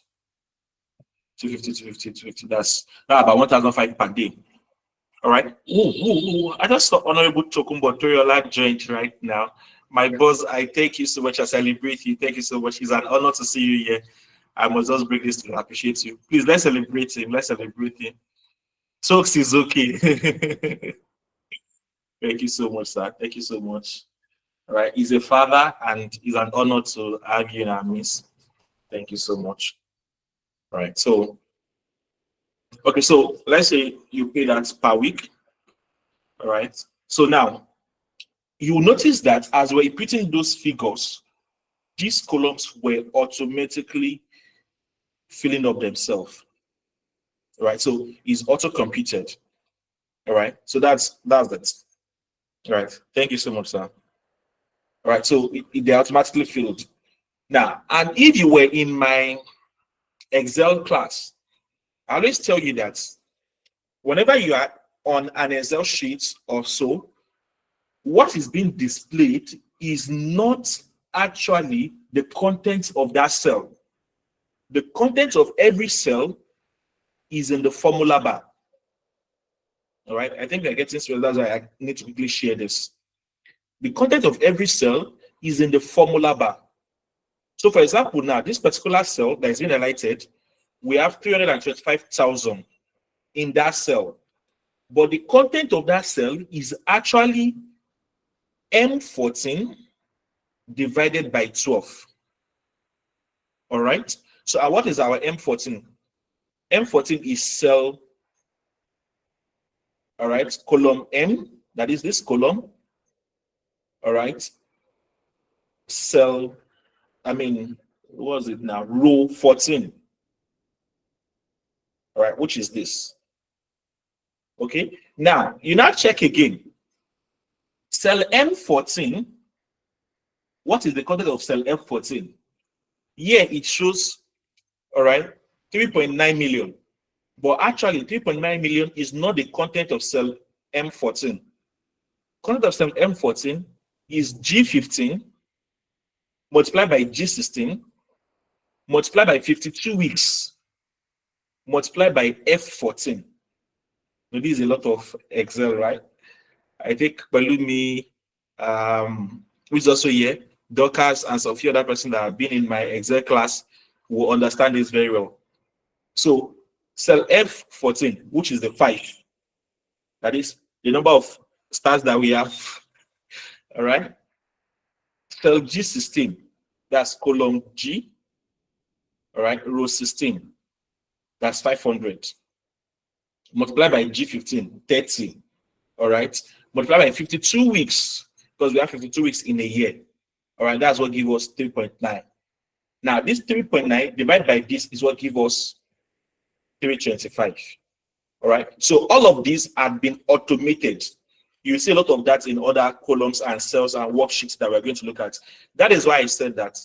250, 250, 250. That's about 1,005 per day. All right. Ooh, I just saw Honorable Tokumbo Toriola joined right now. My boss, I thank you so much. I celebrate you. Thank you so much. It's an honor to see you here. I must just bring this to appreciate you. Please, let's celebrate him. Let's celebrate him. Talks is okay. Thank you so much, sir. Thank you so much. All right, he's a father, and it's an honor to have you in our midst. Thank you so much. All right, so okay, so let's say you pay that per week. All right, so now you will notice that as we're putting those figures, these columns were automatically filling up themselves. All right, so it's auto-computed. All right, so that's that. All right, thank you so much, sir. All right, so they automatically filled. Now, and if you were in my Excel class, I always tell you that whenever you are on an Excel sheet or so, what is being displayed is not actually the content of that cell. The content of every cell is in the formula bar. All right, I think we're getting through. That's why I need to quickly share this. The content of every cell is in the formula bar. So, for example, now this particular cell that is being highlighted, we have 325,000 in that cell. But the content of that cell is actually M14 divided by 12. All right. So, what is our M14? M14 is cell, all right, column M, that is this column, all right, cell, what was it now? Row 14, all right, which is this. Okay, now you now check again. Cell M14, what is the content of cell M14? Here it shows, all right, 3.9 million. But actually, 3.9 million is not the content of cell M14. Content of cell M14 is G15 multiplied by G16 multiplied by 52 weeks multiplied by F14. Now, this is a lot of Excel, right? I think Balumi, who is also here, Dorcas, and some few other persons that have been in my Excel class will understand this very well. So, cell F14, which is the 5, that is the number of stars that we have. All right. Cell G16, that's column G. All right. Row 16, that's 500. Multiply by G15, 30. All right. Multiply by 52 weeks, because we have 52 weeks in a year. All right. That's what gives us 3.9. Now, this 3.9 divided by this is what gives us 325. All right. So all of these have been automated. You see a lot of that in other columns and cells and worksheets that we're going to look at. That is why I said that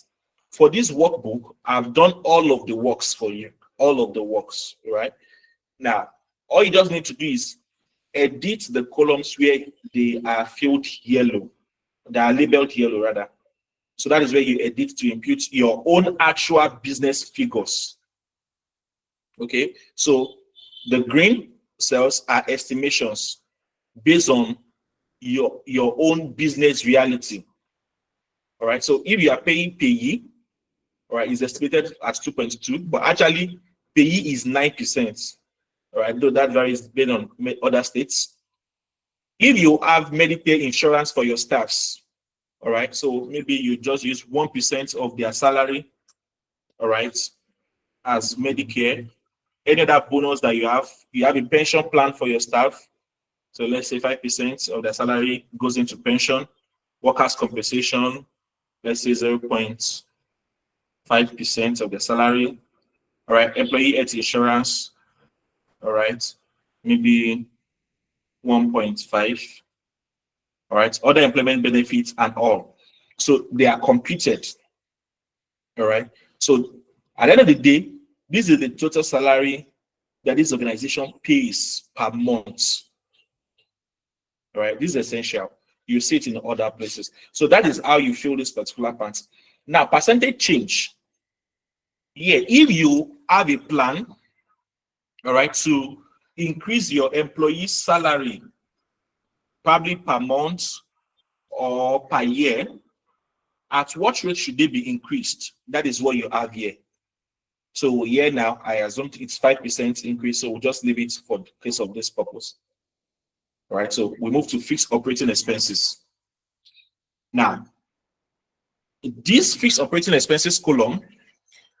for this workbook, I've done all of the works for you, all of the works, right? Now, all you just need to do is edit the columns where they are filled yellow, they are labeled yellow rather. So that is where you edit to impute your own actual business figures. Okay, so the green cells are estimations based on your own business reality. All right, so if you are paying payee, all right, it's estimated at 2.2, but actually payee is 9%. All right, though that varies based on other states. If you have Medicare insurance for your staffs, all right, so maybe you just use 1% of their salary, all right, as Medicare. Any other bonus that you have a pension plan for your staff. So let's say 5% of their salary goes into pension. Workers' compensation, let's say 0.5% of their salary. All right, employee health insurance, all right, maybe 1.5. All right, other employment benefits and all. So they are computed. All right. So at the end of the day, this is the total salary that this organization pays per month. All right, this is essential. You see it in other places. So that is how you fill this particular part. Now, percentage change. Yeah, if you have a plan, all right, to increase your employee's salary, probably per month or per year, at what rate should they be increased? That is what you have here. So here now, I assume it's 5% increase, so we'll just leave it for the case of this purpose. All right, so we move to fixed operating expenses. Now, This fixed operating expenses column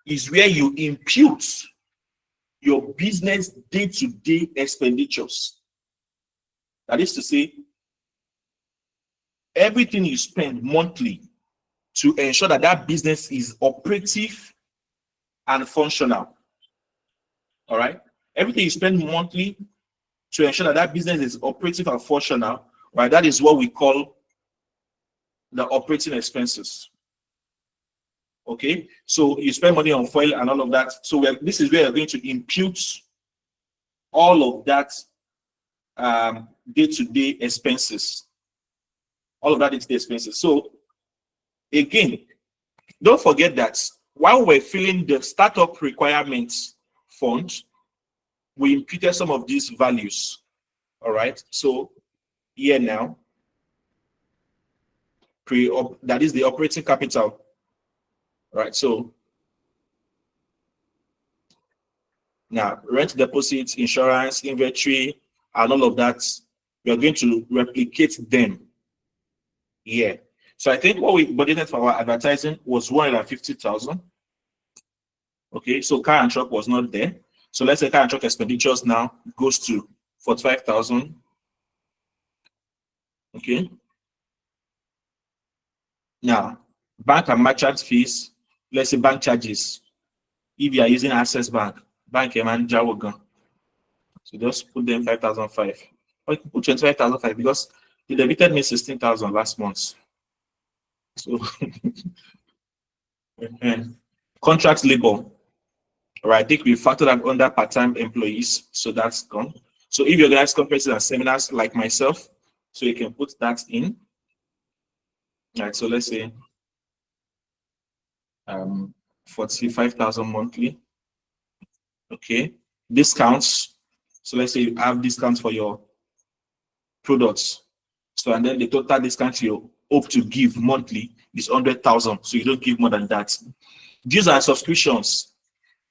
is where you impute your business day-to-day expenditures. That is to say, everything you spend monthly to ensure that that business is operative and functional. All right? Everything you spend monthly to ensure that that business is operative and functional, right? That is what we call the operating expenses. Okay? So you spend money on fuel and all of that. So this is where you're going to impute all of that day-to-day expenses. All of that day-to-day expenses. So again, don't forget that while we're filling the startup requirements fund, we imputed some of these values. All right. So here now, that is the operating capital. All right. So now rent, deposits, insurance, inventory, and all of that, we are going to replicate them here. So I think what we budgeted for our advertising was 150,000. Okay, so car and truck was not there. So let's say car and truck expenditures now goes to 45,000. Okay. Now, bank and merchant fees, let's say bank charges. If you are using Access Bank, bank and Jawogan. So just put them 5,005. Or you can put 25,005 because they debited me 16,000 last month. So contract labor. All right, I think we factor that under part-time employees, so that's gone. So if you organize conferences and seminars like myself, so you can put that in. All right, so let's say 45,000 monthly. Okay, discounts. So let's say you have discounts for your products. So and then the total discount you hope to give monthly is 100,000. So you don't give more than that. These are subscriptions.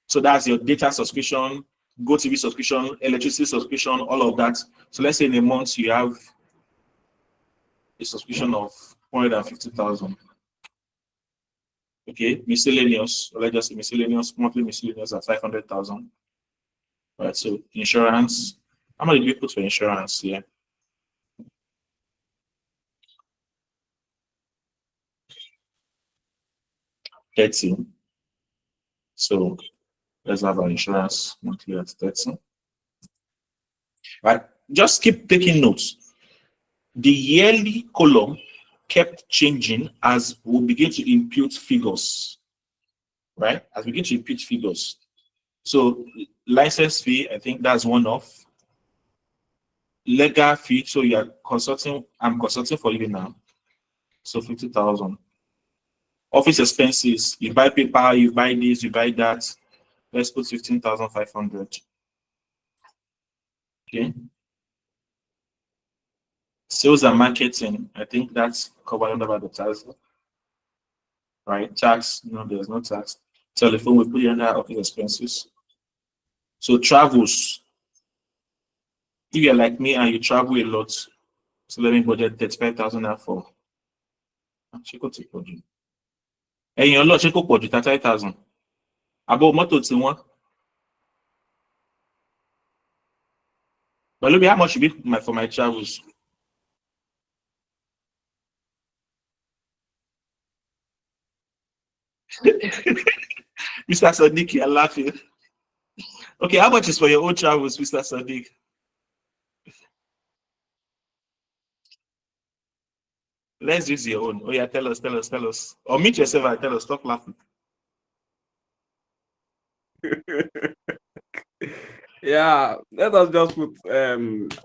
So that's your data subscription, GoTV subscription, electricity subscription, all of that. So let's say in a month you have a subscription of 150,000. Okay, miscellaneous. Let's just say miscellaneous, monthly miscellaneous at 500,000. Right. So insurance. How much did we put for insurance here? Yeah. 30. So let's have our insurance monthly at 30. Right. Just keep taking notes. The yearly column kept changing as we begin to impute figures. Right? As we begin to impute figures. So license fee, I think that's one off. Legal fee, so you are consulting, I'm consulting for you now. So 50,000. Office expenses, you buy paper, you buy this, you buy that. Let's put 15,500. Okay. Sales and marketing, I think that's covered under advertising. Right? Tax, no, there's no tax. Telephone, we put it under office expenses. So travels, if you're like me and you travel a lot, so let me budget 35,000 for. She could take you. And your lot, she could put 35,000. About motor to one. But look at how much should be for my travels. Mr. Sadiq, you're laughing. Okay, how much is for your own travels, Mr. Sadiq? Let's use your own. Oh yeah, tell us. Or meet yourself and tell us. Stop laughing. Yeah, let us just put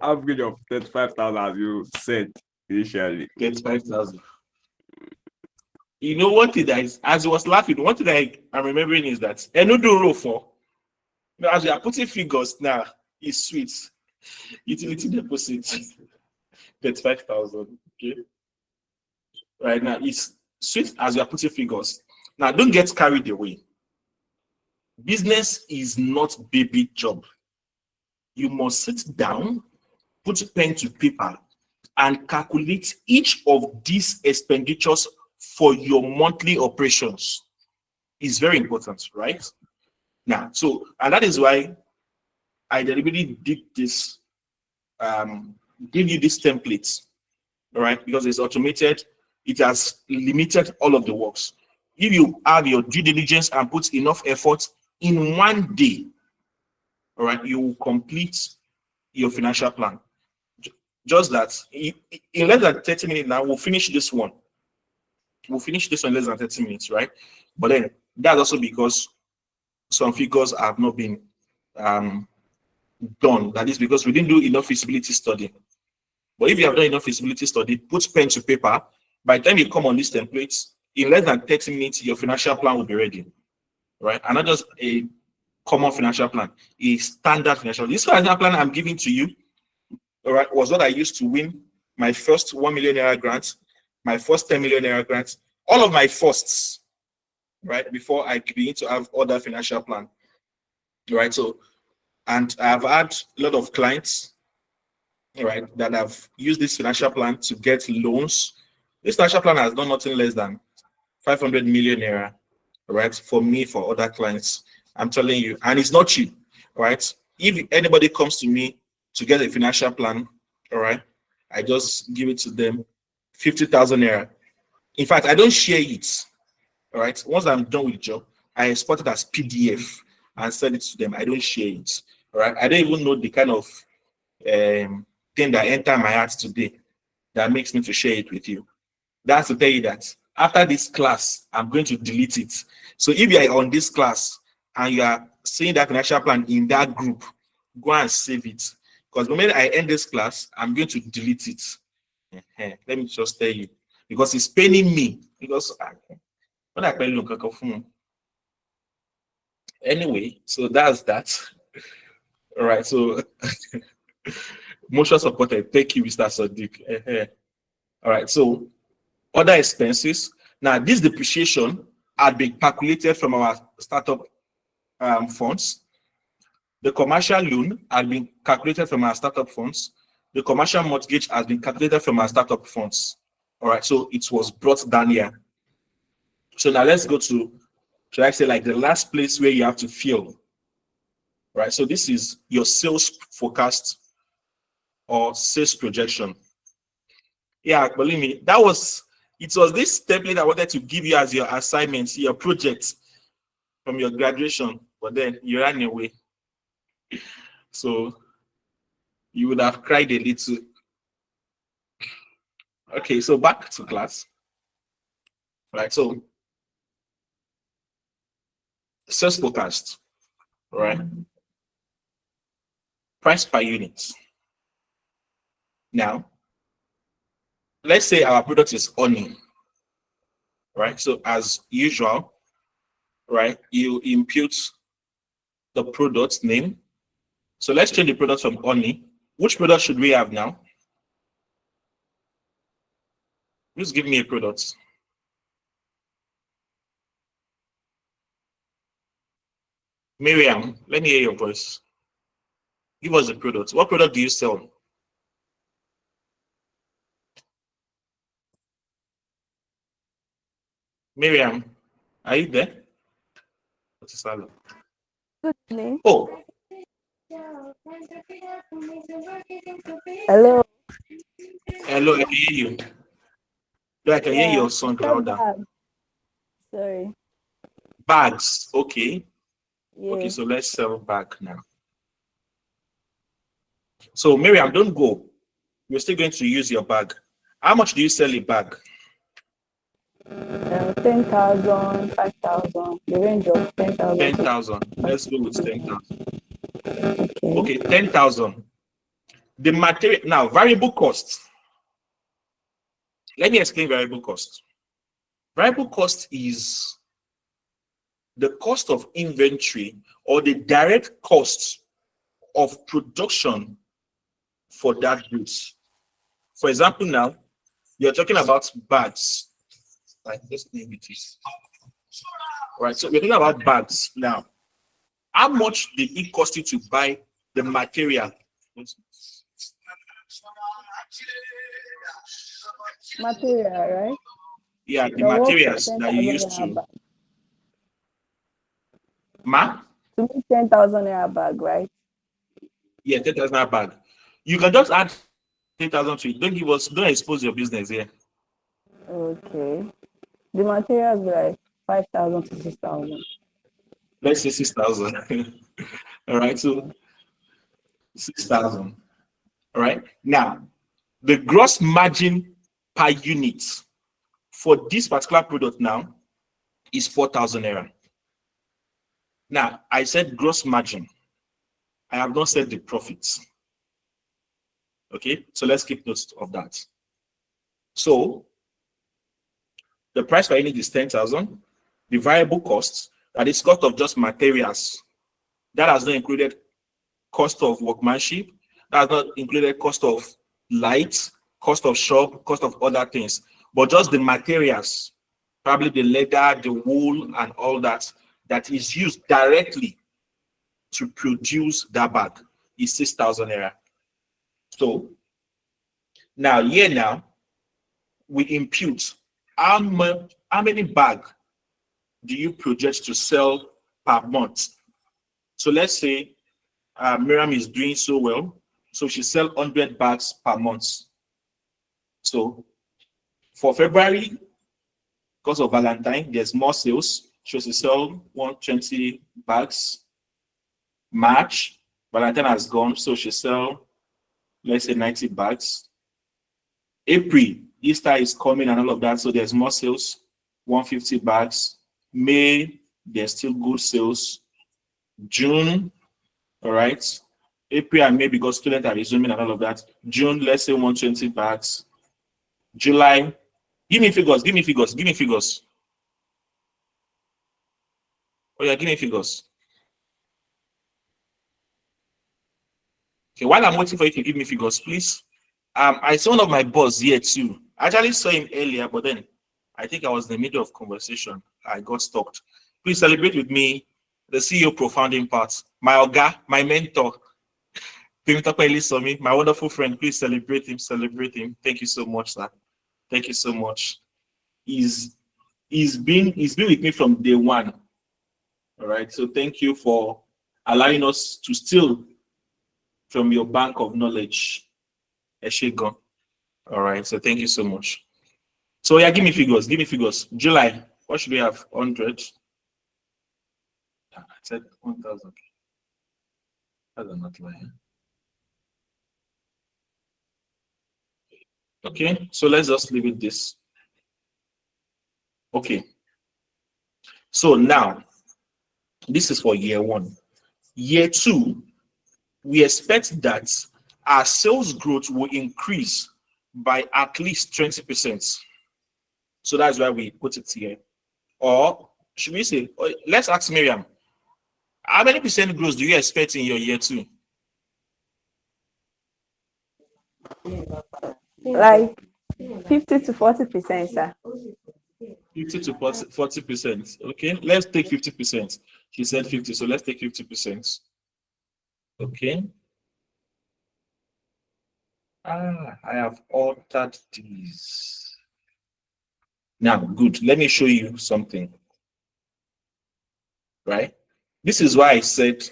average of 35,000 as you said initially. 35,000. You know what it is? As I was laughing, what I'm remembering is that Enudu for. As we are putting figures now, it's sweet. Utility deposit 35,000. Okay. Right now, it's sweet as we are putting figures. Now, don't get carried away. Business is not baby job. You must sit down, put pen to paper, and calculate each of these expenditures for your monthly operations is very important, right? Now, so, and that is why I deliberately did this, give you these templates, all right? Because it's automated, it has limited all of the works. If you have your due diligence and put enough effort in one day, all right, you will complete your financial plan. Just that in less than 30 minutes now, we'll finish this one. We'll finish this one in less than 30 minutes, right? But then that's also because some figures have not been done. That is because we didn't do enough feasibility study. But if you have done enough feasibility study, put pen to paper. By the time you come on these templates, in less than 30 minutes, your financial plan will be ready, right? And not just a common financial plan, a standard financial plan. This financial plan I'm giving to you, all right, was what I used to win my first 1 million naira grant, my first 10 million naira grant, all of my firsts, right, before I begin to have other financial plan, right? So, and I've had a lot of clients, right, that have used this financial plan to get loans. This financial plan has done nothing less than 500 million naira, right, for me, for other clients. I'm telling you, and it's not cheap, right? If anybody comes to me to get a financial plan, all right, I just give it to them, 50,000 naira. In fact, I don't share it, all right? Once I'm done with the job, I export it as PDF and send it to them. I don't share it, all right? I don't even know the kind of thing that entered my heart today that makes me to share it with you. That's to tell you that after this class, I'm going to delete it. So if you are on this class and you are seeing that financial plan in that group, go and save it. Because the moment I end this class, I'm going to delete it. Let me just tell you. Because it's paining me. Because when I pay anyway, so that's that. All right, so motion supported. Thank you, Mr. Sadiq. All right, so other expenses. Now, this depreciation had been calculated from our startup funds. The commercial loan had been calculated from our startup funds. The commercial mortgage has been calculated from our startup funds. All right, so it was brought down here. So now let's go to, should I say, like the last place where you have to fill. Right, so this is your sales forecast or sales projection. Yeah, believe me, it was this template I wanted to give you as your assignment, your project from your graduation, but then you ran away. So you would have cried a little. Okay, so back to class. Right, so sales forecast, right? Price per unit. Now, let's say our product is honey, right? So as usual, right, you impute the product name. So let's change the product from honey. Which product should we have now? Just give me a product. Miriam, let me hear your voice. Give us a product. What product do you sell? Miriam, are you there? Good evening. Oh. Hello. Hello, I can hear you. Yeah, I can hear your song louder. Sorry. Bags, okay. Yeah. Okay, so let's sell bag now. So Miriam, don't go. You're still going to use your bag. How much do you sell a bag? 10,000, 5,000, the range of 10,000. 10,000. Let's go with 10,000. Okay, 10,000. The material now, variable cost. Let me explain variable cost. Variable cost is the cost of inventory or the direct cost of production for that goods. For example, now you're talking about bags. Right, let's name it this. Right, so we're talking about bags now. How much did it cost you to buy the material? material, right? Yeah, the The work for materials that you 10,000 used naira to. bag. Ma? To make 10,000 naira bag, right? Yeah, 10,000 bag. You can just add 10,000 to it. Don't expose your business here. Okay. The materials be like 5,000 to 6,000. Let's say 6,000. All right, so 6,000. All right. Now, the gross margin per unit for this particular product now is 4,000 naira. Now, I said gross margin. I have not said the profits. Okay, so let's keep note of that. So, the price per unit is 10,000. The variable cost, that is cost of just materials, that has not included cost of workmanship, that has not included cost of light, cost of shop, cost of other things, but just the materials, probably the leather, the wool, and all that, that is used directly to produce that bag is 6,000 naira. So now, we impute how many bag do you project to sell per month? So let's say Miriam is doing so well, so she sell 100 bags per month. So for February, because of Valentine, there's more sales. She will sell 120 bags. March, Valentine has gone, so she sell, let's say 90 bags. April, Easter is coming and all of that, so there's more sales, 150 bags. May, there's still good sales. June, all right. April and May, because students are resuming and all of that. June, let's say 120 bags. July, give me figures. Oh yeah, give me figures. Okay, while I'm waiting for you to give me figures, please. I saw one of my boss here too. I actually saw him earlier, but then I think I was in the middle of conversation. I got stuck. Please celebrate with me the CEO profounding part. My Oga, my mentor, my wonderful friend. Please celebrate him. Thank you so much, sir. Thank you so much. He's been with me from day one. All right. So thank you for allowing us to steal from your bank of knowledge. Eshegon. All right. So thank you so much. So yeah, give me figures. July. What should we have? 100. I said 1,000. That's not lying. Okay. So let's just leave it this. Okay. So now, this is for year one. Year two, we expect that our sales growth will increase by at least 20%. So that's why we put it here. Or should we say, let's ask Miriam, how many percent growth do you expect in your year two? Like 50 to 40%, sir. 50 to 40%. Okay, let's take 50%. She said 50, so let's take 50%. Okay. I have altered these. Now, good. Let me show you something. Right? This is why I said.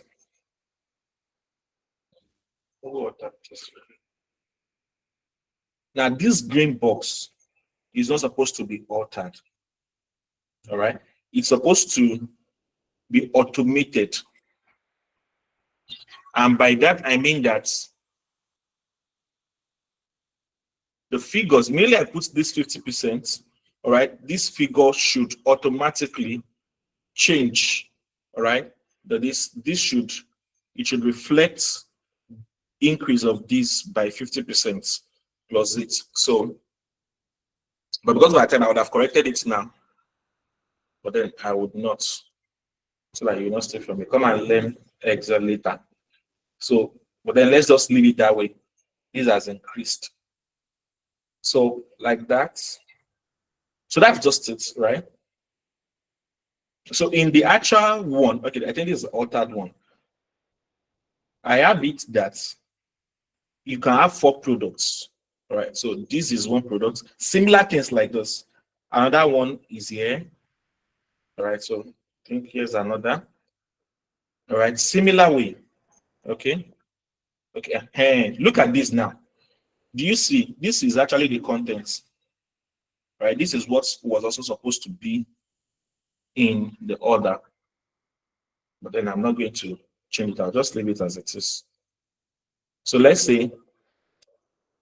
Now, this green box is not supposed to be altered. All right? It's supposed to be automated. And by that, I mean that the figures, merely I put this 50%, all right, this figure should automatically change, all right? That it should reflect increase of this by 50% plus it. So, but because of my time, I would have corrected it now, but then I would not, so that you will not stay from me. Come and learn Excel later. So, but then let's just leave it that way. This has increased. So, like that. So that's just it, right? So in the actual one, okay, I think this is the altered one. I have it that you can have 4 products, all right? So this is one product. Similar things like this. Another one is here. All right, so I think here's another. All right, similar way. Okay. Okay. Look at this now. Do you see? This is actually the contents. Right. This is what was also supposed to be in the order. But then I'm not going to change it. I'll just leave it as it is. So let's say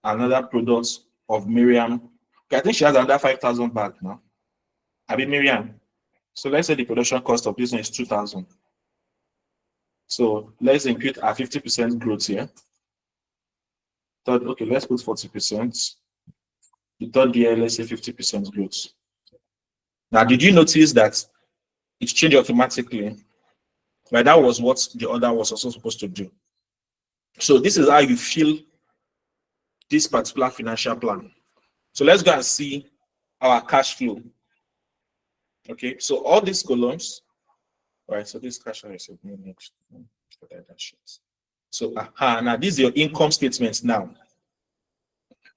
another product of Miriam. Okay, I think she has another 5,000 back now. I mean Miriam. So let's say the production cost of this one is 2,000. So let's impute our 50% growth here. Third, okay, let's put 40%. The third year, let's say 50% growth. Now, did you notice that it changed automatically? Right, that was what the order was also supposed to do. So this is how you feel this particular financial plan. So let's go and see our cash flow. Okay, so all these columns, right? So this cash flow is next. So now this is your income statement now.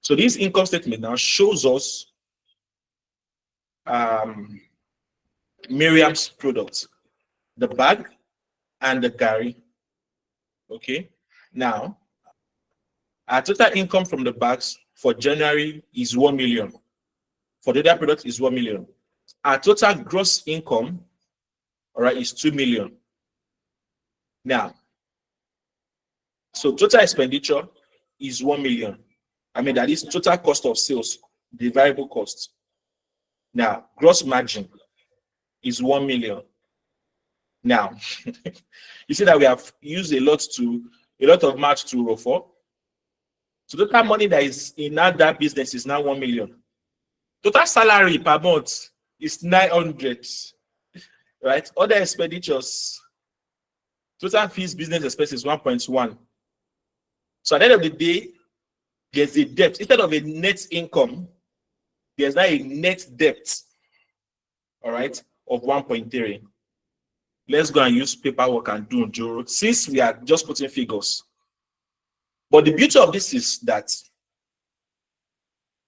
So this income statement now shows us Miriam's products, the bag and the Gary. Okay, now our total income from the bags for January is 1 million. For the other product is 1 million. Our total gross income, all right, is 2 million. Now, so total expenditure is 1 million. I mean, that is total cost of sales, the variable cost. Now, gross margin is 1 million. Now, you see that we have used a lot of math to roll for. So total money that is in that business is now 1 million. Total salary per month is 900, right? Other expenditures, total fees, business expenses 1.1. So at the end of the day, there's a debt. Instead of a net income, there's now a net debt, all right, of 1.3. Let's go and use paperwork and do Juro, since we are just putting figures. But the beauty of this is that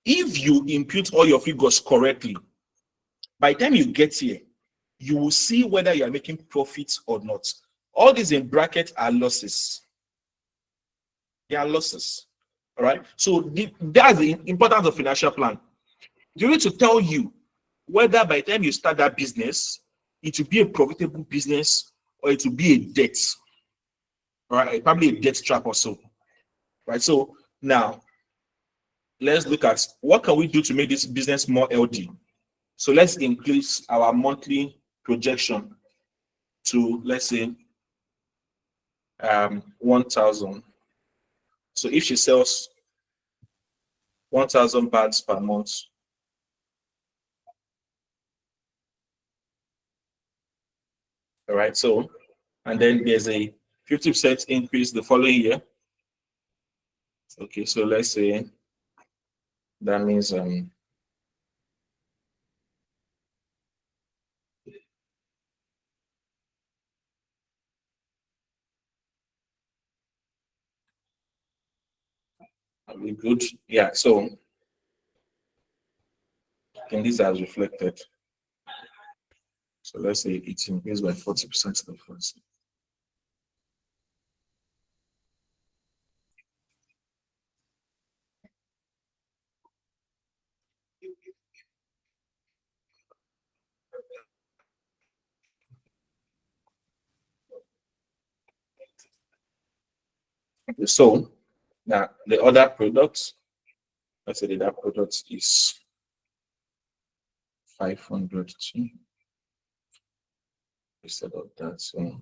if you impute all your figures correctly, by the time you get here, you will see whether you are making profits or not. All these in brackets are losses. They are losses. All right. So that's the importance of financial plan. You need to tell you whether by the time you start that business, it will be a profitable business or it will be a debt. All right, probably a debt trap or so. Right. So now let's look at what can we do to make this business more healthy. So let's increase our monthly projection to, let's say, 1,000. So if she sells 1,000 bags per month, all right. So, and then there's a 50% increase the following year. Okay, so let's say that means are we good? Yeah, so and this has reflected. So let's say it's increased by 40% the first. So now the other product, let's say that product is 500 instead of that. So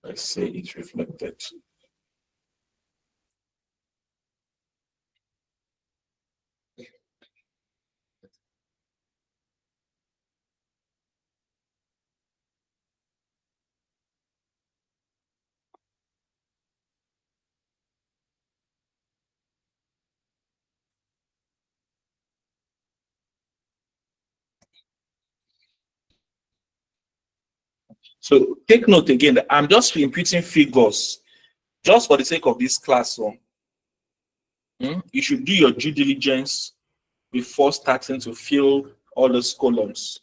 let's say it's reflected. So take note again that I'm just imputing figures just for the sake of this class. So you should do your due diligence before starting to fill all those columns.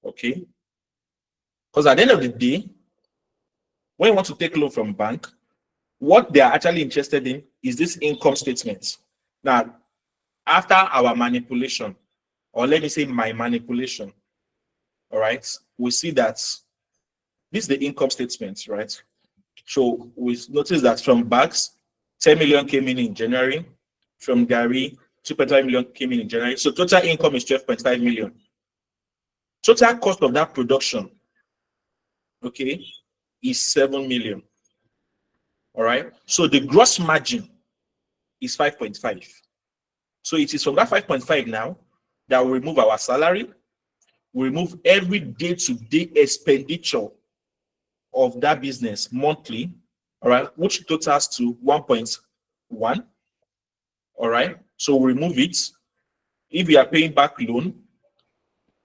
Okay? Because at the end of the day, when you want to take a loan from bank, what they are actually interested in is this income statement. Now, after our manipulation, or let me say my manipulation, all right, we see that this is the income statement, right? So we notice that from bags, 10 million came in January. From Gary, 2.5 million came in January. So total income is 12.5 million. Total cost of that production, okay, is 7 million. All right. So the gross margin is 5.5. So it is from that 5.5 now that we remove our salary, we remove every day-to-day expenditure of that business monthly, all right, which totals to 1.1. All right. So we remove it. If we are paying back loan,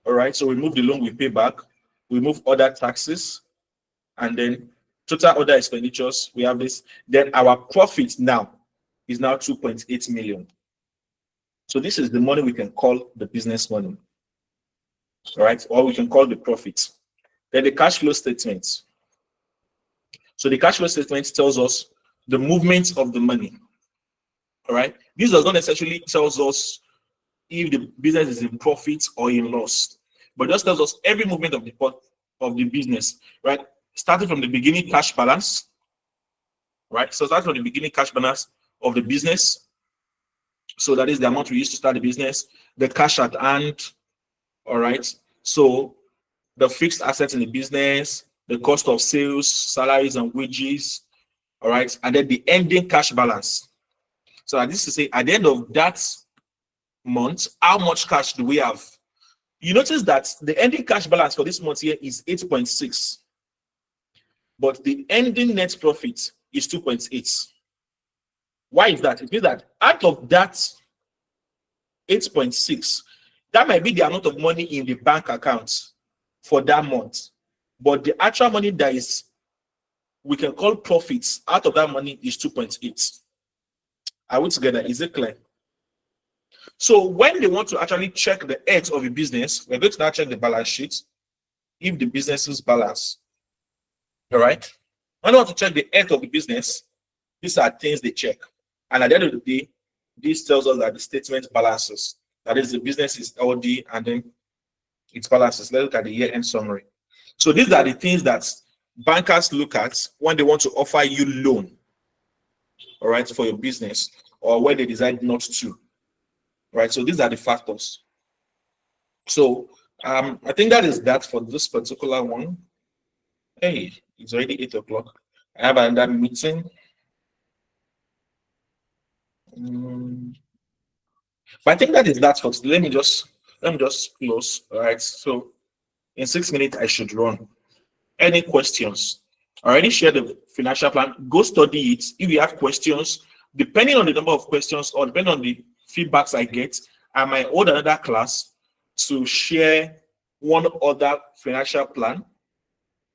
all right, so we remove the loan we pay back, we remove other taxes, and then total other expenditures, we have this. Then our profit now is now 2.8 million. So this is the money we can call the business money, all right, or we can call the profit. Then the cash flow statement. So the cash flow statement tells us the movement of the money, all right. This does not necessarily tells us if the business is in profit or in loss, but just tells us every movement of the business, right? Starting from the beginning cash balance, right? So starting from the beginning cash balance of the business. So that is the amount we used to start the business, the cash at hand, all right? So the fixed assets in the business, the cost of sales, salaries and wages, all right? And then the ending cash balance. So this is to say, at the end of that month, how much cash do we have? You notice that the ending cash balance for this month here is 8.6, but the ending net profit is 2.8. Why is that? It means that out of that 8.6, that might be the amount of money in the bank account for that month, but the actual money that is we can call profits out of that money is 2.8. Are we together? Is it clear? So when they want to actually check the health of a business, we're going to now check the balance sheet. If the business is balanced, all right. When they want to check the health of the business, these are things they check. And at the end of the day, this tells us that the statement balances. That is, the business is LD and then it balances. Let's look at the year-end summary. So these are the things that bankers look at when they want to offer you loan, all right, for your business, or when they decide not to. Right, so these are the factors. So I think that is that for this particular one. Hey, it's already 8 o'clock. I have another meeting. But I think that is that for today. Let me just close. All right. So in 6 minutes I should run. Any questions? I already shared the financial plan. Go study it. If you have questions, depending on the number of questions or depending on the feedbacks I get, I might hold another class to share one other financial plan.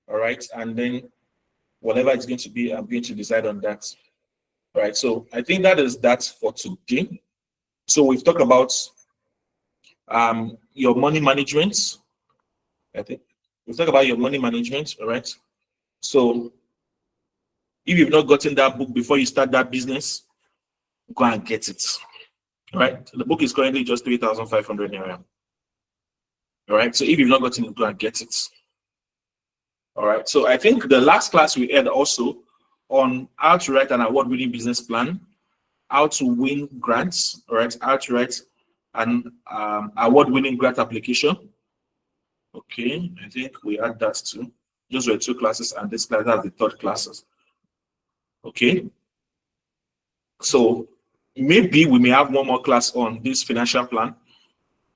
All right. And then whatever it's going to be, I'm going to decide on that. All right. So I think that is that for today. So we've talked about your money management. I think we've talked about your money management. All right. So if you've not gotten that book before you start that business, go and get it. All right. So the book is currently just 3,500 naira. All right. So if you've not gotten it, go and get it. All right. So I think the last class we had also on how to write an award-winning business plan, how to win grants, all right, how to write an award-winning grant application. Okay, I think we had that too. Those were 2 classes, and this class has the 3rd classes. Okay. So maybe we may have one more class on this financial plan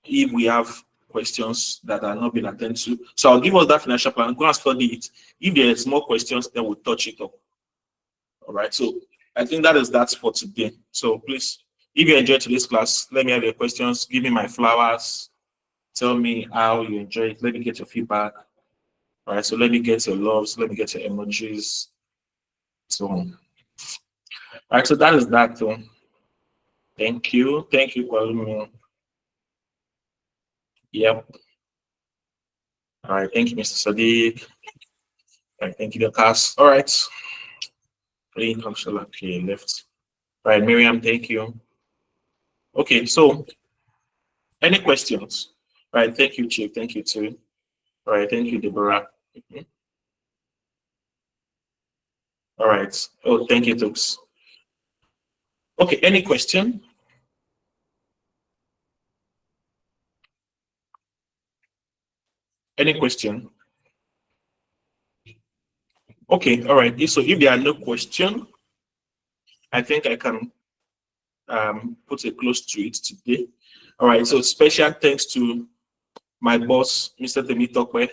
if we have questions that are not being attended to. So I'll give us that financial plan, go and study it. If there's more questions, then we'll touch it up. All right. So I think that is that for today. So please, if you enjoyed today's class, let me have your questions. Give me my flowers. Tell me how you enjoyed it. Let me get your feedback. All right. So let me get your loves. Let me get your emojis. So, all right. So that is that. Thank you. Thank you, Kwalumi. Yep. All right. Thank you, Mr. Sadiq. All right. Thank you, Lucas. All right. Playing functional. Okay, left. All right, Miriam. Thank you. Okay. So, any questions? All right. Thank you, Chief. Thank you, too. All right. Thank you, Deborah. Mhm. All right. Oh, thank you, Tux. Okay. Any question? Any question? Okay. All right. So, if there are no question, I think I can put a close to it today. All right. So, special thanks to my boss, Mr. Temitokwe.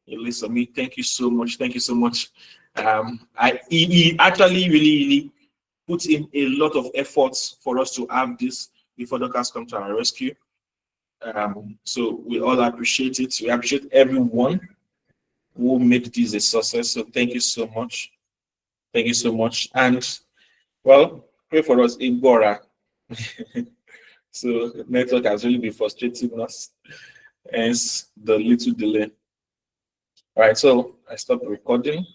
Listen, thank you so much. Thank you so much. He actually really put in a lot of efforts for us to have this before Doctors come to our rescue. So we all appreciate it. We appreciate everyone who made this a success. So thank you so much. Thank you so much. And well, pray for us in Bora. So network has really been frustrating us. Hence the little delay. All right, so I stopped recording.